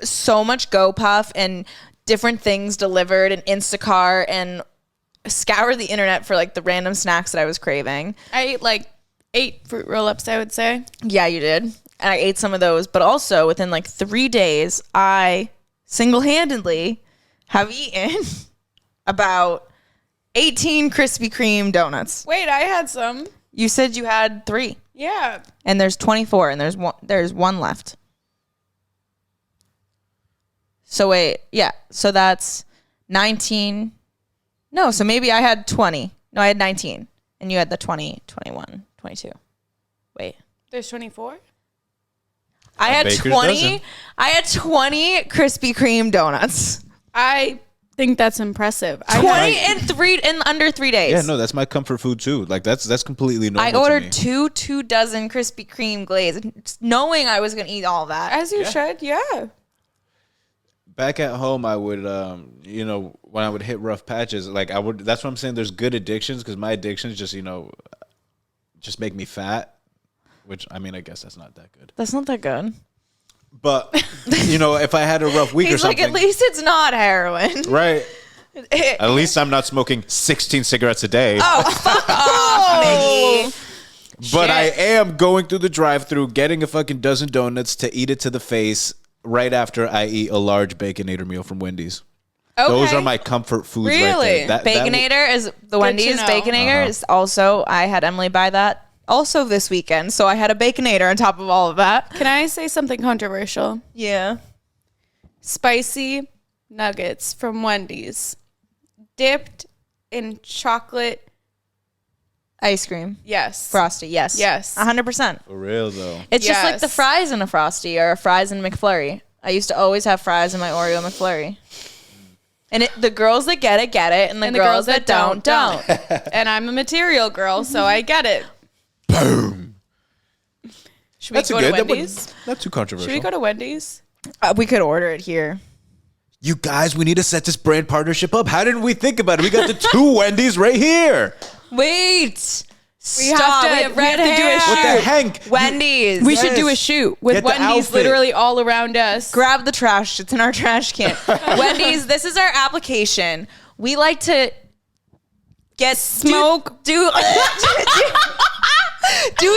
so much GoPuff and different things delivered and Instacart and scoured the internet for like the random snacks that I was craving. I ate like 8 fruit roll-ups, I would say. Yeah, you did. And I ate some of those. But also within like 3 days, I single-handedly have eaten about 18 Krispy Kreme donuts. Wait, I had some. You said you had 3. Yeah. And there's 24 and there's one left. So wait, yeah. So that's 19. No, so maybe I had 20. No, I had 19. And you had the 20, 21, 22. Wait. There's 24? I had baker's 20. dozen. I had 20 Krispy Kreme donuts. I think that's impressive. 20 in under 3 days. Yeah, no, that's my comfort food too. Like that's completely normal. I ordered two dozen Krispy Kreme glaze, knowing I was gonna eat all that. As you should, yeah. Back at home, I would, when I would hit rough patches, like I would. That's what I'm saying. There's good addictions because my addictions just make me fat. Which I mean, I guess that's not that good. That's not that good. But if I had a rough week or He's like, something, at least it's not heroin. right? At least I'm not smoking 16 cigarettes a day. Oh, fuck off, Miggy. But I am going through the drive-thru, getting a fucking dozen donuts to eat it to the face right after I eat a large Baconator meal from Wendy's. Okay. Those are my comfort foods Really? right there. Baconator is the Wendy's know. Baconator is also, I had Emily buy that also this weekend. So I had a Baconator on top of all of that. Can I say something controversial? Yeah. Spicy nuggets from Wendy's dipped in chocolate. Ice cream. Yes. Frosty, yes. Yes. 100%. For real, though. It's just like Yes. the fries in a Frosty or a fries in McFlurry. I used to always have fries in my Oreo McFlurry. And the girls that get it, and the girls that don't. And I'm a material girl, so I get it. Boom. Should we go to Wendy's? Not too controversial. Should we go to Wendy's? We could order it here. You guys, we need to set this brand partnership up. How didn't we think about it? We got the 2 Wendy's right here. Wait. We have to- We have we red have to do a hair. shoot. What the heck? Wendy's. We should do a shoot with Get the Wendy's outfit. literally all around us. Grab the trash. It's in our trash can. Wendy's, this is our application. We like to Smoke. do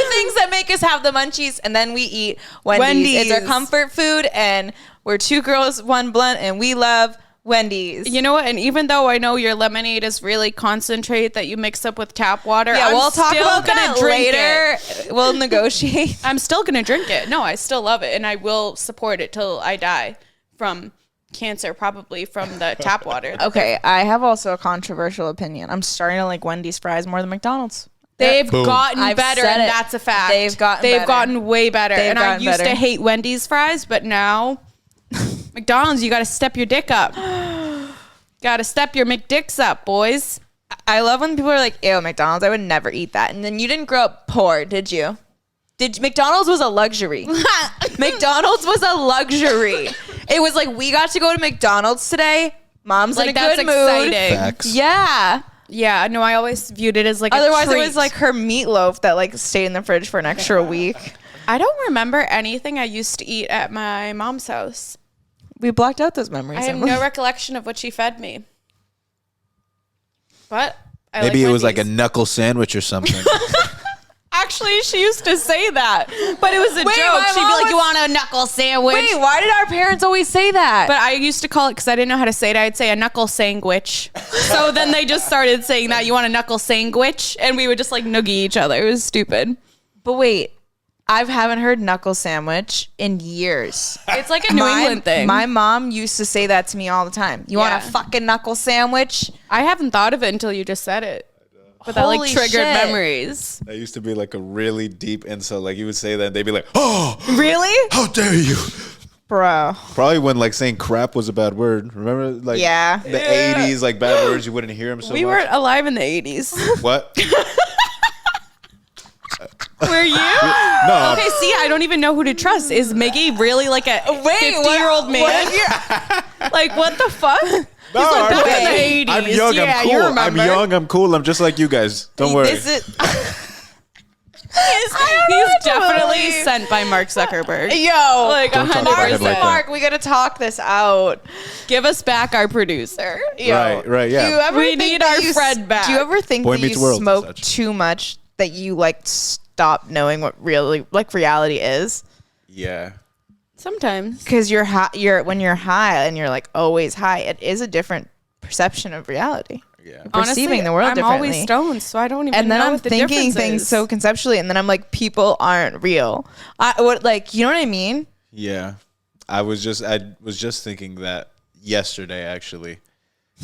things that make us have the munchies, and then we eat Wendy's. It's our Wendy's. comfort food, and we're 2 girls, 1 blunt, and we love Wendy's. You know what? And even though I know your lemonade is really concentrate that you mix up with tap water, yeah, I'm we'll talk still about gonna that drink later. it. We'll negotiate. I'm still gonna drink it. No, I still love it, and I will support it till I die from cancer, probably from the tap water. Okay, I have also a controversial opinion. I'm starting to like Wendy's fries more than McDonald's. They've Boom. gotten I've better, said and it. that's a fact. They've gotten better. way better. They've And I gotten used better. to hate Wendy's fries, but now McDonald's, you got to step your dick up. Got to step your McDicks up, boys. I love when people are like, ew, McDonald's, I would never eat that. And then you didn't grow up poor, did you? McDonald's was a luxury. McDonald's was a luxury. It was like, we got to go to McDonald's today. Mom's in a that's good mood. exciting. Facts. Yeah. Yeah, no, I always viewed it as like Otherwise, a it treat. was like her meatloaf that like stayed in the fridge for an extra week. I don't remember anything I used to eat at my mom's house. We blocked out those memories. I have Emily. no recollection of what she fed me. But I Maybe like it was like a Wendy's. knuckle sandwich or something. Actually, she used to say that, but it was a Wait, joke. my She'd be mom like, was- "You want a knuckle sandwich?" Wait, why did our parents always say that? But I used to call it, because I didn't know how to say it, I'd say a knuckle sandwich. So then they just started saying that, "You want a knuckle sandwich?" And we would just like noogie each other. It was stupid. But wait, I haven't heard knuckle sandwich in years. It's like a New England thing. My mom used to say that to me all the time. You want Yeah. a fucking knuckle sandwich? I haven't thought of it until you just said it. But that Holy like triggered shit. memories. That used to be like a really deep insult. Like you would say that and they'd be like, oh, Really? how dare you? Bro. Probably when like saying crap was a bad word. Remember like Yeah. the 80s, like bad words, you wouldn't hear them so We much. weren't alive in the 80s. What? Were you? No. Okay, see, I don't even know who to trust. Is Miggy really like a 50-year-old man? Like, what the fuck? No, like, I'm, back in the 80s. I'm young, Yeah, I'm you cool. I'm remember. young, I'm cool. I'm just like you guys. Don't worry. Is it? He's definitely sent by Mark Zuckerberg. Yo. Like, Don't talk about it 100%. like that. Mark, we got to talk this out. Give us back our producer. Yo. Right, yeah. Do you ever We think need that our you Fred back. Do you ever think Boy that you Meets World and smoke such. too much that you like stop knowing what really like reality is? Yeah. Sometimes. Because you're high. When you're high and you're like always high, it is a different perception of reality. Yeah. Perceiving the world I'm differently. always stoned, so I don't even And then know I'm what the thinking difference things is. so conceptually, and then I'm like, people aren't real. Like, you know what I mean? Yeah. I was just thinking that yesterday actually,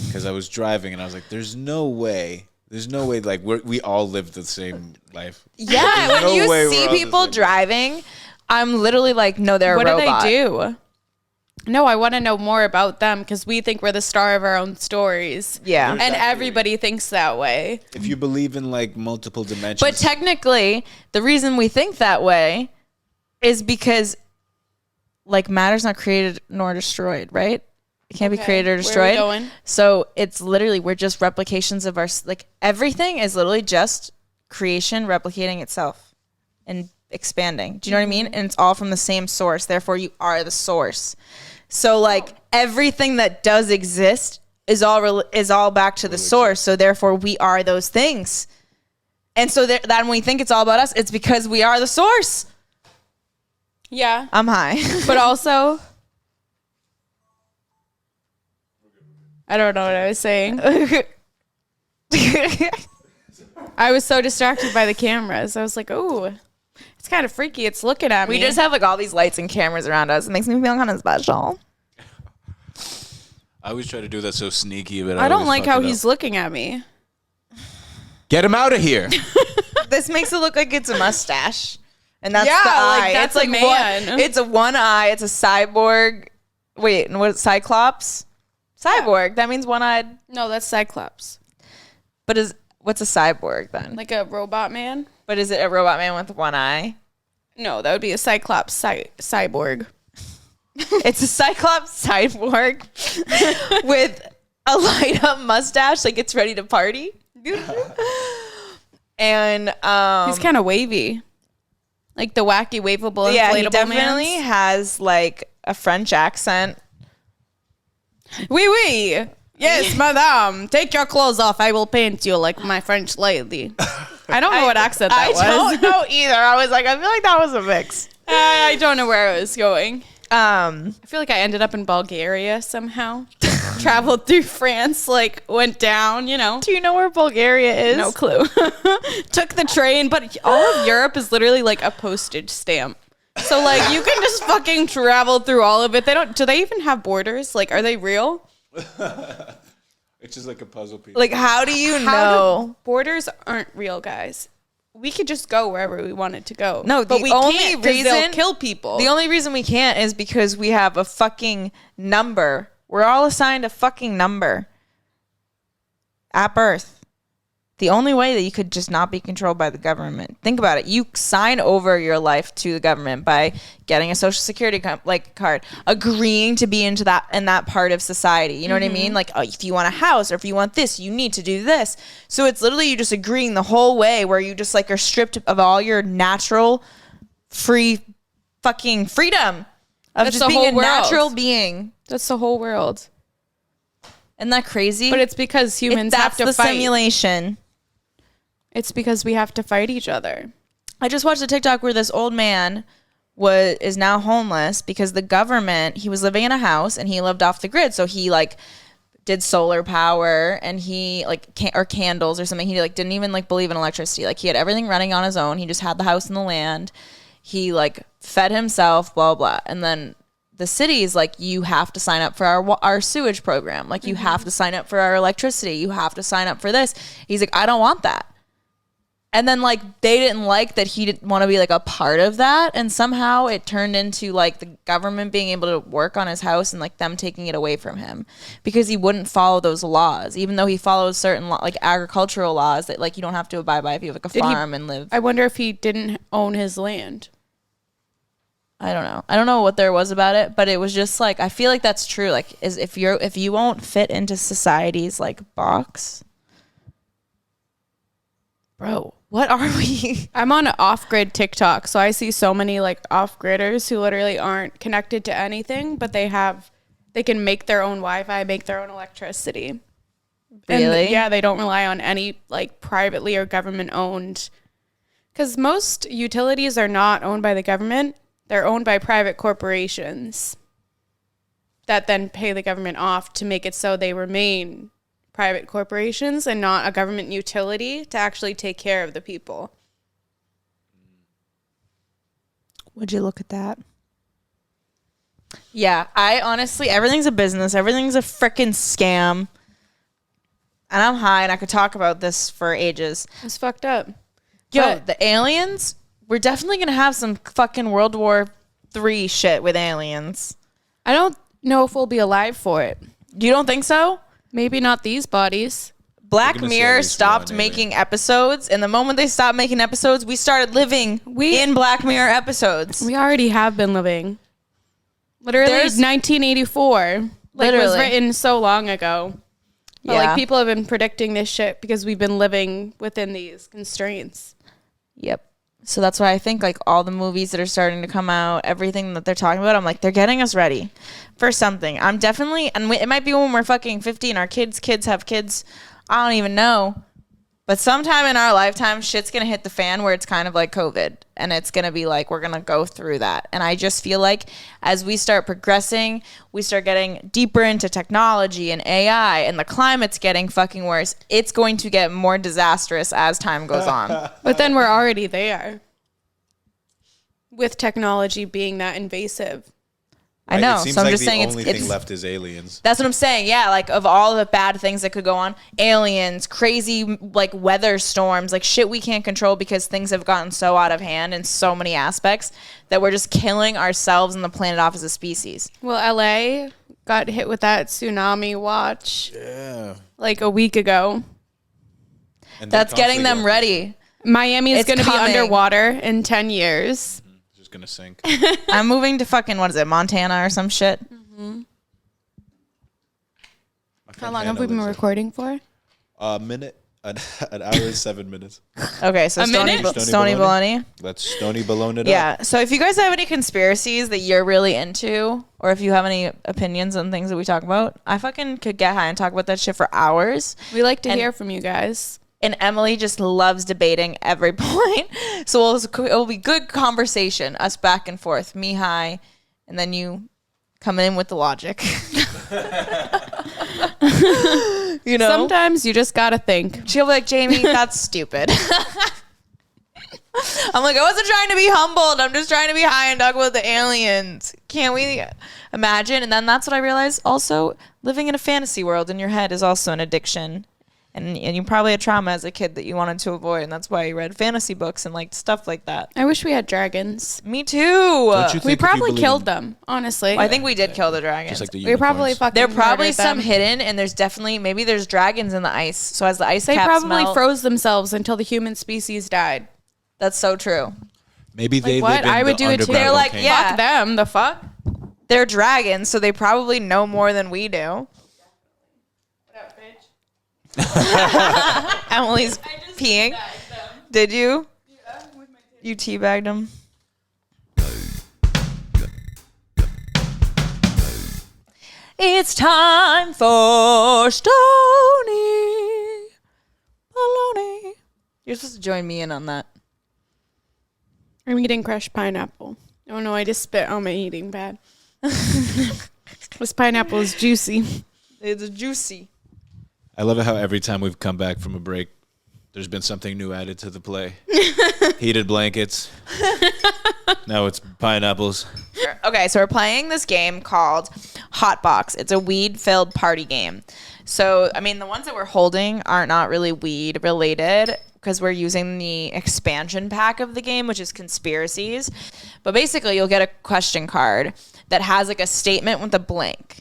because I was driving and I was like, there's no way like we all live the same life. Yeah. There's When you no way we're see all the people same. driving, I'm literally like, no, they're What a do robot. they do? No, I want to know more about them because we think we're the star of our own stories. Yeah. And everybody thinks that way. If you believe in like multiple dimensions. But technically, the reason we think that way is because like matter's not created nor destroyed, right? It can't be Okay, created or where are we destroyed. going? So it's literally, we're just replications of like everything is literally just creation replicating itself and expanding. Do you know what I mean? And it's all from the same source. Therefore, you are the source. So like everything that does exist is all back to the source. So therefore, we are those things. And so that when we think it's all about us, it's because we are the source. Yeah. I'm high. But also, I don't know what I was saying. I was so distracted by the cameras. I was like, oh, it's kind of freaky. It's looking at me. We just have like all these lights and cameras around us. It makes me feel kind of special. I always try to do that so sneaky, but I don't like how he's looking at me. Get him out of here. This makes it look like it's a mustache. And that's Yeah, the eye. like, that's it's like a man. It's a one eye. It's a cyborg. Wait, and what? Cyclops? Cyborg. That means one-eyed. No, that's Cyclops. But what's a cyborg then? Like a robot man? But is it a robot man with one eye? No, that would be a Cyclops cyborg. It's a Cyclops cyborg with a light up mustache, like it's ready to party. And he's kind of wavy. Like the wacky waveable inflatable yeah, he definitely mans. has like a French accent. Oui, oui. Yes, madame. Take your clothes off. I will paint you like my French lady. I don't know what accent that was. I don't know either. I was like, I feel like that was a mix. I don't know where I was going. I feel like I ended up in Bulgaria somehow. Traveled through France, like went down, you know. Do you know where Bulgaria is? No clue. Took the train, but all of Europe is literally like a postage stamp. So like you can just fucking travel through all of it. Do they even have borders? Like, are they real? It's just like a puzzle piece. Like, how do you know? Borders aren't real, guys. We could just go wherever we wanted to go. No, but we can't 'cause they'll kill people. The only reason we can't is because we have a fucking number. We're all assigned a fucking number at birth. The only way that you could just not be controlled by the government. Think about it. You sign over your life to the government by getting a social security card, agreeing to be in that part of society. You know what I mean? Like, if you want a house or if you want this, you need to do this. So it's literally you just agreeing the whole way where you just like are stripped of all your natural, free fucking freedom of That's just the being whole a world. natural being. That's the whole world. Isn't that crazy? But it's because humans have to that's fight. the simulation. It's because we have to fight each other. I just watched a TikTok where this old man is now homeless because the government, he was living in a house and he lived off the grid. So he like did solar power and he like or candles or something. He like didn't even like believe in electricity. Like he had everything running on his own. He just had the house and the land. He like fed himself, blah, blah. And then the city is like, you have to sign up for our sewage program. Like you have to sign up for our electricity. You have to sign up for this. He's like, I don't want that. And then, like, they didn't like that he didn't want to be, like, a part of that. And somehow it turned into, like, the government being able to work on his house and, like, them taking it away from him. Because he wouldn't follow those laws. Even though he follows certain, like, agricultural laws that, like, you don't have to abide by if you have, like, a farm and live. I wonder if he didn't own his land. I don't know. I don't know what there was about it. But it was just, like, I feel like that's true. Like, if you won't fit into society's, like, box. Bro. What are we? I'm on off-grid TikTok, so I see so many like off-gridders who literally aren't connected to anything, but they can make their own Wi-Fi, make their own electricity. Really? And, yeah, they don't rely on any like privately or government-owned. Because most utilities are not owned by the government; they're owned by private corporations that then pay the government off to make it so they remain private corporations and not a government utility to actually take care of the people. Would you look at that? Yeah, I honestly, everything's a business. Everything's a freaking scam. And I'm high and I could talk about this for ages. It's fucked up. Yo, But the aliens, we're definitely going to have some fucking World War III shit with aliens. I don't know if we'll be alive for it. You don't think so? Maybe not these bodies. Black gonna see at Mirror least stopped one making episodes, and the moment they stopped making episodes, we started living in Black Mirror episodes. We already have been living. Literally, There's- 1984. Like, it was Literally. written so long ago. But, Yeah. like, people have been predicting this shit because we've been living within these constraints. Yep. So that's why I think like all the movies that are starting to come out, everything that they're talking about, I'm like, they're getting us ready for something. I'm definitely, and it might be when we're fucking 50 and our kids have kids. I don't even know. But sometime in our lifetime, shit's going to hit the fan where it's kind of like COVID. And it's going to be like, we're going to go through that. And I just feel like as we start progressing, we start getting deeper into technology and AI, and the climate's getting fucking worse. It's going to get more disastrous as time goes on. But then we're already there with technology being that invasive. I know. It seems So I'm like just saying the only thing left is aliens. That's what I'm saying. Yeah, like of all the bad things that could go on, aliens, crazy like weather storms, like shit we can't control because things have gotten so out of hand in so many aspects that we're just killing ourselves and the planet off as a species. Well, LA got hit with that tsunami watch like a week ago. And that's getting them ready. Miami is going to be coming. Underwater in 10 years. Just going to sink. I'm moving to fucking, what is it, Montana or some shit? Mm-hmm. How long have we been recording for? A minute. An hour and 7 minutes. Okay, so Stony Baloney. Let's Stony Baloney it Yeah, so if you guys have any conspiracies that you're really into, or if you have any opinions on things that we talk about, I fucking could get high and talk about that shit for hours. We like to hear from you guys. And Emily just loves debating every point. So it'll be good conversation, us back and forth, me high, and then you coming in with the logic. You know? Sometimes you just gotta think. She'll be like, Jamie, that's stupid. I'm like, I wasn't trying to be humbled. I'm just trying to be high and talk about the aliens. Can't we imagine? And then that's what I realized. Also, living in a fantasy world in your head is also an addiction. And you probably had trauma as a kid that you wanted to avoid, and that's why you read fantasy books and like stuff like that. I wish we had dragons. Me too. We probably killed them, honestly. Well, I think we did kill the dragons. Just like the We probably fucking There are probably murdered some them. hidden, and there's definitely maybe there's dragons in the ice. So as the ice They caps probably melt, froze themselves until the human species died. that's so true. Maybe they what? live in I would the do it too. underground They're like, volcano. yeah. Fuck them. The fuck? They're dragons, so they probably know more than we do. Emily's peeing. Did you? Yeah, with my titty. You teabagged him. It's time for Stony Baloney. You're supposed to join me in on that. I'm eating crushed pineapple. Oh no, I just spit on my eating pad. This pineapple is juicy. It's juicy. I love it how every time we've come back from a break, there's been something new added to the play. Heated blankets. Now it's pineapples. Okay, so we're playing this game called Hot Box. It's a weed-filled party game. So, I mean, the ones that we're holding are not really weed-related because we're using the expansion pack of the game, which is conspiracies. But basically, you'll get a question card that has like a statement with a blank.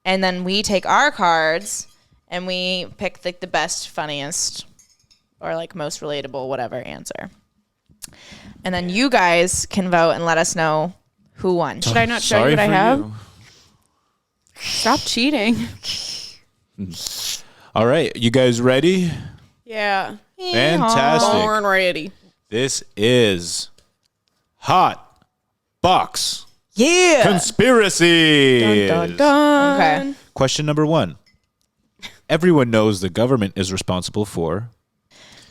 And then we take our cards and we pick like the best, funniest, or like most relatable, whatever answer. And then you guys can vote and let us know who won. Should I not show you what I have? You. Stop cheating. All right, you guys ready? Yeah. Fantastic. Born ready. This is Hot Box Yeah. Conspiracy. Dun, dun, dun. Okay. Question number 1. Everyone knows the government is responsible for.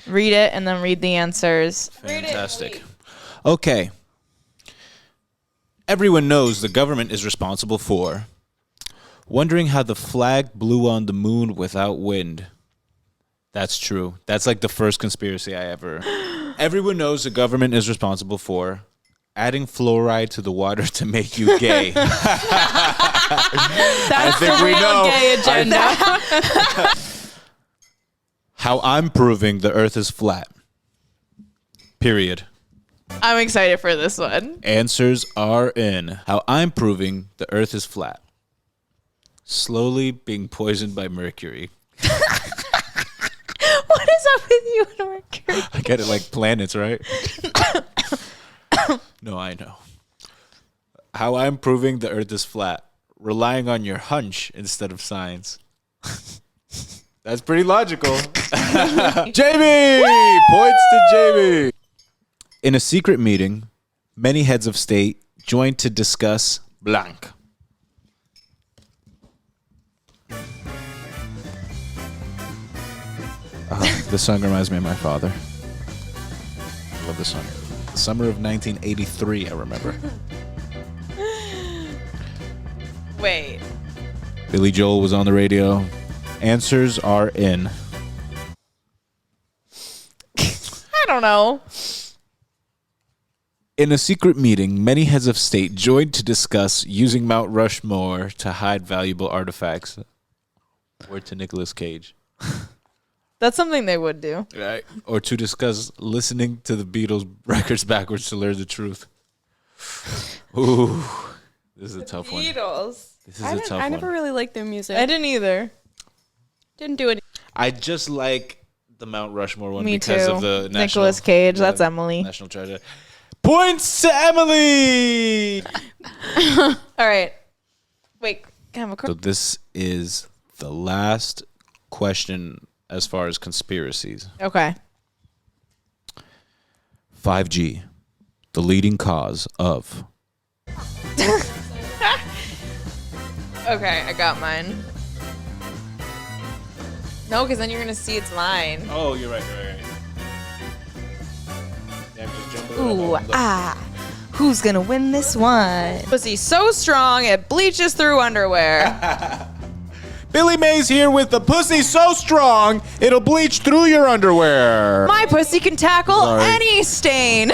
Read it and then read the answers. Fantastic. Okay. Everyone knows the government is responsible for wondering how the flag blew on the moon without wind. That's true. That's like the first conspiracy I ever. Everyone knows the government is responsible for adding fluoride to the water to make you gay. That's think the we real know. gay agenda. How I'm proving the earth is flat. Period. I'm excited for this one. Answers are in. How I'm proving the earth is flat. Slowly being poisoned by mercury. What is up with you and Mercury? I get it like planets, right? No, I know. How I'm proving the earth is flat. Relying on your hunch instead of science. That's pretty logical. Jamie! Points to Jamie. In a secret meeting, many heads of state joined to discuss blank. This song reminds me of my father. I love this song. The summer of 1983, I remember. Wait. Billy Joel was on the radio. Answers are in. I don't know. In a secret meeting, many heads of state joined to discuss using Mount Rushmore to hide valuable artifacts. Word to Nicolas Cage. That's something they would do. Right. Or to discuss listening to the Beatles records backwards to learn the truth. Ooh. This is a tough one. Beatles. This is a tough one. I never really liked their music. I didn't either. Didn't do it. I just like the Mount Rushmore one Me because too. of the Nicolas Cage. That's Emily. National Treasure. Points to Emily. All right. Wait. Can I have a So this is the last question as far as conspiracies. Okay. 5G, the leading cause of. Okay, I got mine. No, because then you're going to see its line. Oh, you're right. Yeah, just jump Ooh, who's gonna win this one? Pussy so strong it bleaches through underwear. Billy Mays here with the pussy so strong it'll bleach through your underwear. My pussy can tackle Sorry. any stain.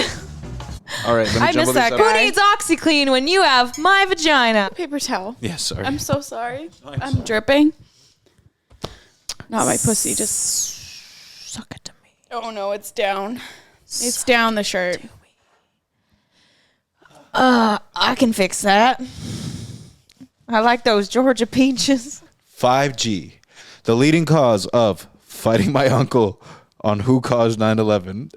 All right, let me I jumble miss that this guy. up. Who needs OxyClean when you have my vagina? Paper towel. Yes, sorry. I'm so sorry. I'm I'm sorry. dripping. Not my pussy, just. Suck it to me. Oh no, it's down. It's down the shirt. I can fix that. I like those Georgia peaches. 5G, the leading cause of fighting my uncle on who caused 9/11.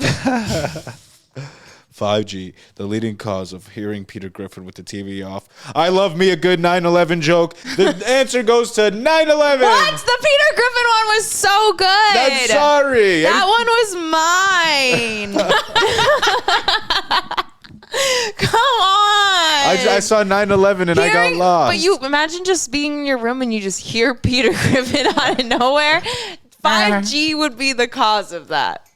5G, the leading cause of hearing Peter Griffin with the TV off. I love me a good 9/11 joke. The answer goes to 9/11. What? The Peter Griffin one was so good. I'm sorry. That one was mine. Come on. I saw 9/11 and I got lost. But you imagine just being in your room and you just hear Peter Griffin out of nowhere. 5G would be the cause of that.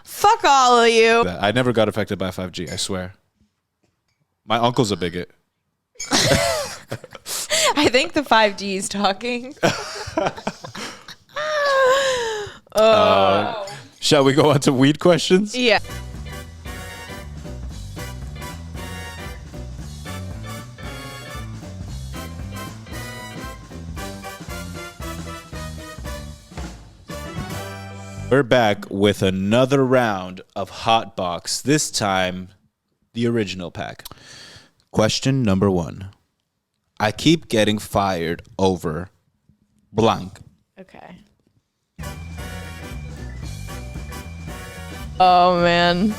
Fuck all of you. I never got affected by 5G, I swear. My uncle's a bigot. I think the 5G is talking. Shall we go on to weed questions? Yeah. We're back with another round of Hot Box. This time, the original pack. Question number 1. I keep getting fired over blank. Okay. Oh, man.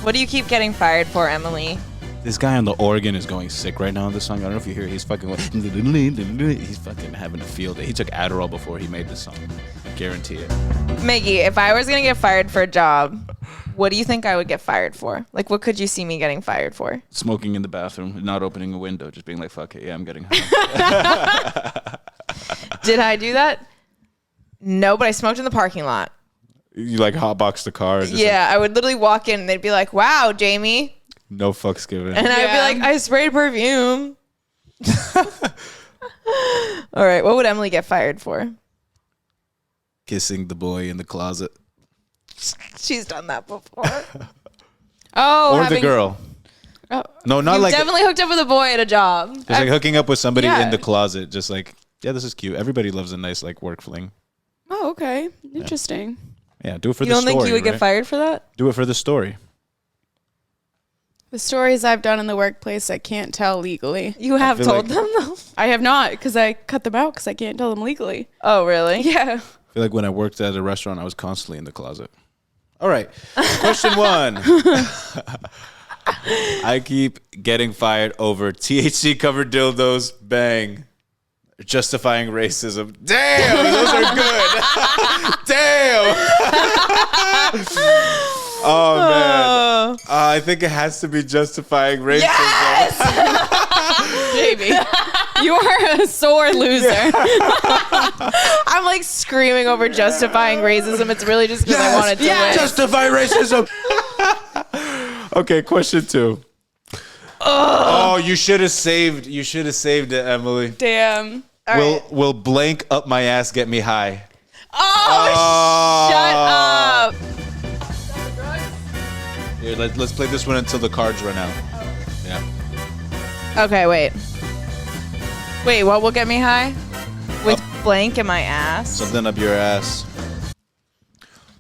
What do you keep getting fired for, Emily? This guy on the organ is going sick right now on this song. I don't know if you hear it. He's fucking he's fucking having a field day. He took Adderall before he made this song. I guarantee it. Maggie, if I was going to get fired for a job, what do you think I would get fired for? Like, what could you see me getting fired for? Smoking in the bathroom, not opening a window, just being like, fuck it, yeah, I'm getting high. Did I do that? No, but I smoked in the parking lot. You like hotbox the car? Just Yeah, I would literally walk in and they'd be like, wow, Jamie. no fucks given. And I'd be like, I sprayed perfume. All right, what would Emily get fired for? Kissing the boy in the closet. She's done that before. Oh, Or the girl. Oh, No, not You like definitely hooked up with a boy at a job. just like hooking up with somebody Yeah. in the closet. Just like, yeah, this is cute. Everybody loves a nice like work fling. oh, okay. Interesting. Yeah, do it for You the don't story. think you would right? get fired for that? Do it for the story. The stories I've done in the workplace, I can't tell legally. You have feel told like- them though. I have not, because I cut them out because I can't tell them legally. Oh, really? Yeah. I feel like when I worked at a restaurant, I was constantly in the closet. All right. Question 1. I keep getting fired over THC covered dildos. Bang. Justifying racism. Damn, those are good. Damn. Oh man, I think it has to be justifying racism. Yes! Jamie, you are a sore loser. I'm like screaming over justifying racism. It's really just because I wanted to win. Justify racism. Okay, question 2. Oh, you should have saved it, Emily. Damn. Will blank up my ass get me high? Oh, shut up. Here, let's play this one until the cards run out. Yeah. Okay, wait. Wait, what will get me high? With blank in my ass? Something up your ass.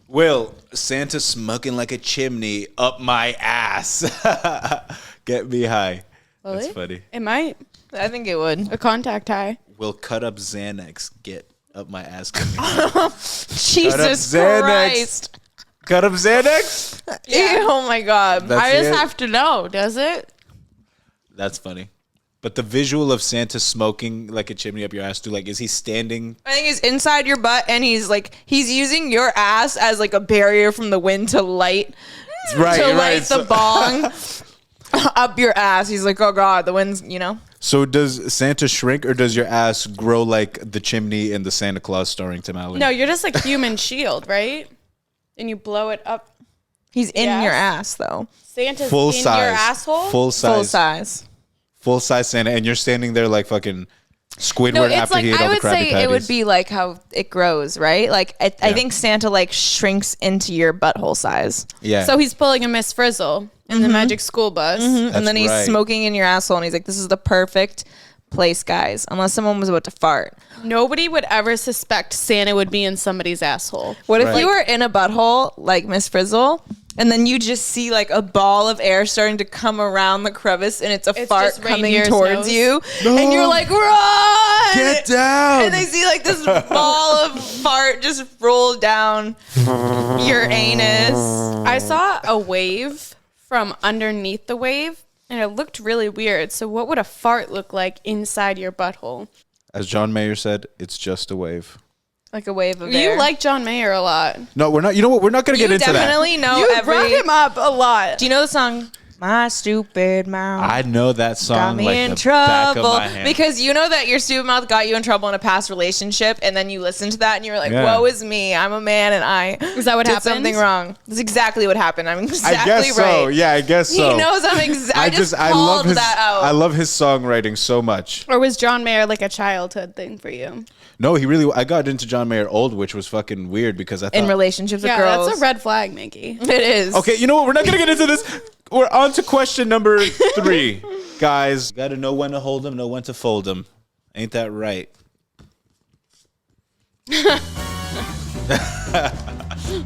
Will Santa smoking like a chimney up my ass get me high? Really? That's funny. It might. I think it would. A contact high. Will cut up Xanax get up my ass? Get me Jesus Xanax. Christ. Cut up Xanax? Yeah. Oh my God. That's I just it? have to know, does it? That's funny. But the visual of Santa smoking like a chimney up your ass, too, like, is he standing? I think he's inside your butt and he's using your ass as like a barrier from the wind to light the bong up your ass. He's like, oh God, the wind's, So does Santa shrink or does your ass grow like the chimney in the Santa Claus starring Tim Allen? No, you're just like human shield, right? And you blow it up. He's in Yes. your ass though. Santa's Full in size. your asshole? Full size. Full size Santa, and you're standing there like fucking Squidward No, it's after like he ate I all the would Krabby say Patties. it would be like how it grows, right? Like I think Santa like shrinks into your butthole size. Yeah. So he's pulling a Miss Frizzle in the Magic School Bus. And then he's right. smoking in your asshole and he's like, this is the perfect place, guys. Unless someone was about to fart. Nobody would ever suspect Santa would be in somebody's asshole. What if Right. you were in a butthole like Miss Frizzle and then you just see like a ball of air starting to come around the crevice and it's fart just coming reindeer's towards nose. you No. and you're like, run! Get down! And they see like this ball of fart just roll down your anus. I saw a wave from underneath the wave, and it looked really weird. So what would a fart look like inside your butthole? As John Mayer said, it's just a wave. Like a wave of air. You like John Mayer a lot. No, we're not. You know what? We're not going to You get into that. definitely know You every... brought him up a lot. Do you know the song My Stupid Mouth? I know that Got song me like in the back trouble of my hand. because you know that your stupid mouth got you in trouble in a past relationship, and then you listened to that and you were like, Yeah. "Woe is me! I'm a man and I Is that what did happened? something wrong." That's exactly what happened. I'm exactly I guess right. so. Yeah, I guess so. He knows I'm exactly. I just called that out. I love his songwriting so much. Or was John Mayer like a childhood thing for you? No, I got into John Mayer old, which was fucking weird because I thought. in relationships with Yeah, girls. that's a red flag, Mickey. It is. Okay, you know what? We're not gonna get into this. We're on to question number 3, guys. Got to know when to hold them, know when to fold them. Ain't that right?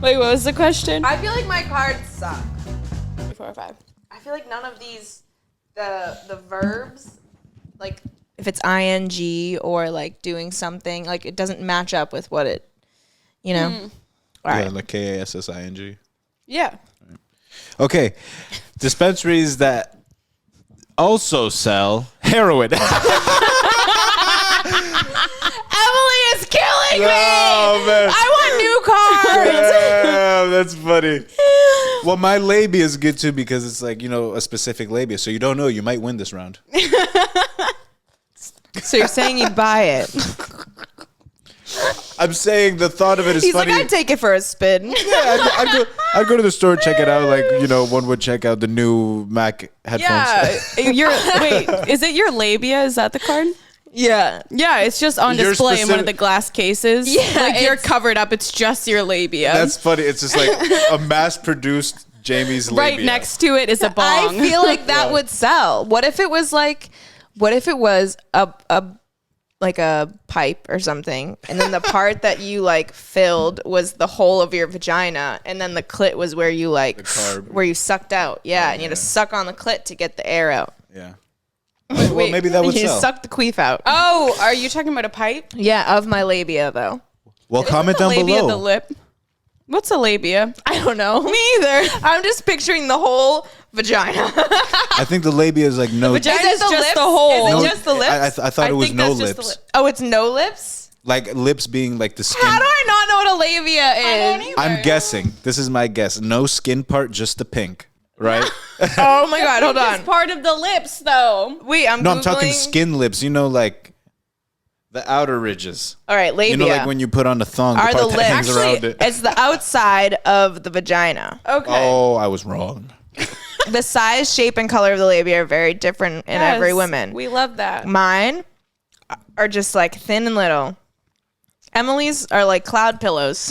Wait, what was the question? I feel like my cards suck. 4 or 5. I feel like none of these, the verbs, like if it's ing or like doing something, like it doesn't match up with what it, All Yeah, right. like KASSING. Yeah. Okay, dispensaries that also sell heroin. Emily is killing me. Oh, man. I want new cards. Yeah, that's funny. Well, my labia is good too because it's like, a specific labia. So you don't know. You might win this round. So you're saying you'd buy it? I'm saying the thought of it is He's funny. like, I'd take it for a spin. Yeah, I'd go to the store, check it out. Like, one would check out the new Mac headphones. Yeah. Wait, is it your labia? Is that the card? Yeah. Yeah, it's just on Your display in one specific- of the glass cases. Yeah, Like you're it's- covered up. It's just your labia. That's funny. It's just like a mass-produced Jamie's labia. right next to it is a bong. I feel like that would sell. What if it was a pipe or something, and then the part that you like filled was the whole of your vagina, and then the clit was where you carb. where you sucked out. Yeah, and you had to suck on the clit to get the air out. Yeah. Well, maybe that would You sell. suck the queef out. Oh, are you talking about a pipe? Yeah, of my labia though. Well, comment The down labia, below. the lip. What's a labia? I don't know. Me either. I'm just picturing the whole vagina. I think the labia is like no. Vagina is the just lips? the hole. Is it no, just the lips? I thought it was think no that's just the lips. lip. Oh, it's no lips? Like lips being like the skin. How do I not know what a labia is? I'm guessing. This is my guess. No skin part, just the pink. Right? Oh my god, hold It's on. part of the lips, though. Wait, I'm No, Googling. I'm talking skin lips. You know, like the outer ridges. All right, labia. You know, like when you put on a thong, are the the part that hangs lips. around it. It's the outside of the vagina. Okay. Oh, I was wrong. The size, shape, and color of the labia are very different in every Yes, woman. We love that. Mine are just like thin and little. Emily's are like cloud pillows.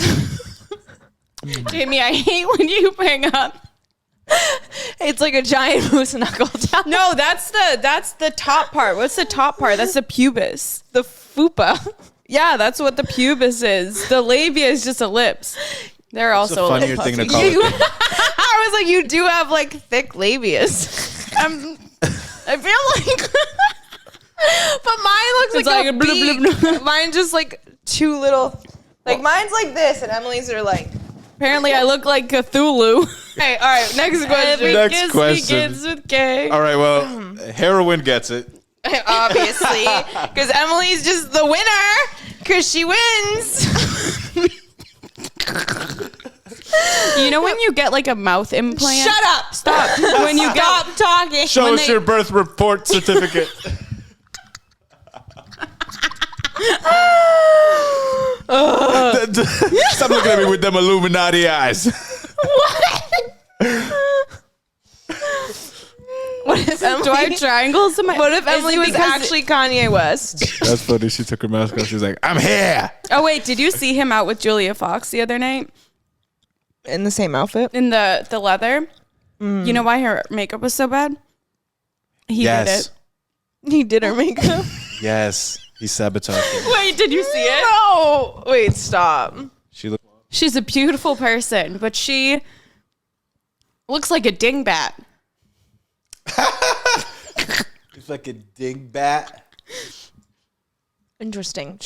Jamie, I hate when you bring up. It's like a giant moose knuckle down. No, that's the top part. What's the top part? That's the pubis. The fupa. Yeah, that's what the pubis is. The labia is just a lips. They're It's a also funnier lip thing to puffy. call it. I was like, you do have like thick labias. I feel like But mine looks It's like, like a a blub, beak. blub, blub. Mine's just like two little. Like mine's like this, and Emily's are like. apparently I look like Cthulhu. Hey, all right, next question. Every Next kiss question. begins with K. All right, well, heroin gets it. Obviously, because Emily's just the winner because she wins. You know when you get like a mouth implant? Shut up! Stop. When you Stop talking. Show When us they- your birth report certificate. Stop looking at me with them Illuminati eyes. What if Emily? Do I have triangles in my? What if Is it Emily was because- actually Kanye West? That's funny. She took her mask off. She's like, I'm here. Oh wait, did you see him out with Julia Fox the other night In the same outfit? in the leather? You know why her makeup was so bad? He did it. He did her makeup. Yes. He sabotaged her. Wait, did you see it? No! Wait, stop. She looked. She's a beautiful person, but she looks like a dingbat. It's like a dingbat. Interesting.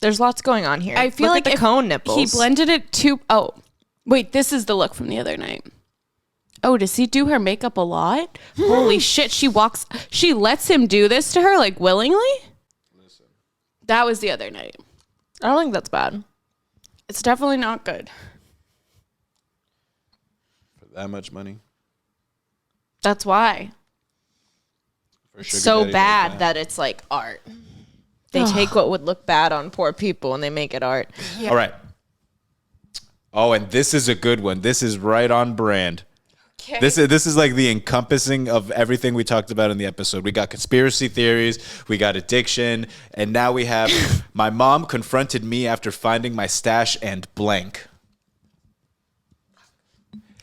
There's lots going on here. I feel Look like at the if cone nipples. He blended it too. Oh, wait, this is the look from the other night. Oh, does he do her makeup a lot? Holy shit, she lets him do this to her like willingly? Listen. That was the other night. I don't think that's bad. It's definitely not good. For that much money. That's why. For It's sugar so daddy bad like that it's like art. They take what would look bad on poor people and they make it art. All right. Oh, and this is a good one. This is right on brand. Okay. This is like the encompassing of everything we talked about in the episode. We got conspiracy theories, we got addiction, and now we have my mom confronted me after finding my stash and blank.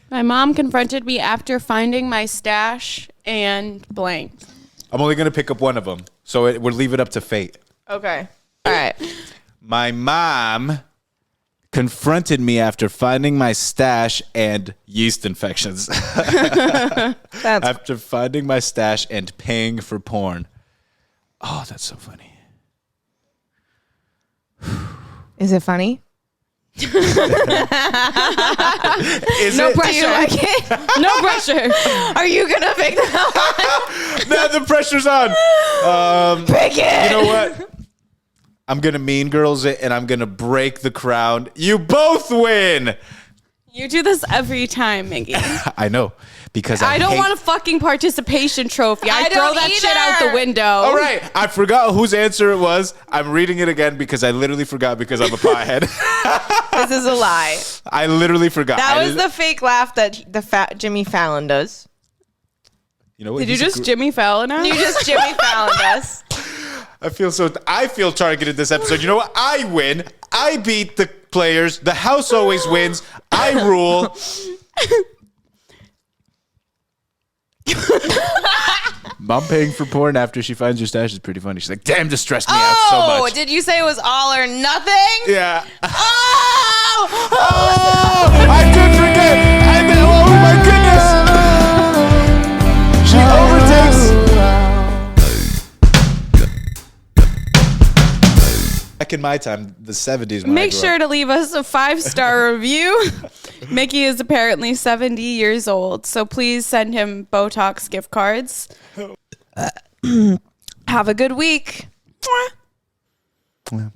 My mom confronted me after finding my stash and blank. I'm only going to pick up one of them, so we'll leave it up to fate. Okay. All right. My mom confronted me after finding my stash and yeast infections. After finding my stash and paying for porn. Oh, that's so funny. Is it funny? Is No it? pressure. Like it? No pressure. Are you gonna pick that No, the pressure's on. one? Pick it. You know what? I'm going to mean girls it and I'm going to break the crown. You both win. You do this every time, Miggy. I know. Because I don't hate- want a fucking participation trophy. I I throw don't that shit either. out the window. All right. I forgot whose answer it was. I'm reading it again because I literally forgot because I'm a pothead. This is a lie. I literally forgot. That I was didn't- the fake laugh that Jimmy Fallon does. You know what? Did you He's a just Jimmy Fallon us? You just Jimmy Fallon us. I feel targeted this episode. You know what? I win. I beat the players. The house always wins. I rule. Mom paying for porn after she finds your stash is pretty funny. She's like, damn, this stressed me out so Oh, much. did you say it was all or nothing? Yeah. Oh! Oh, I did forget. Oh my goodness. She overtakes. Back in my time, the 70s. Make sure to leave us a 5-star review. Mickey is apparently 70 years old, so please send him Botox gift cards. Have a good week. Yeah.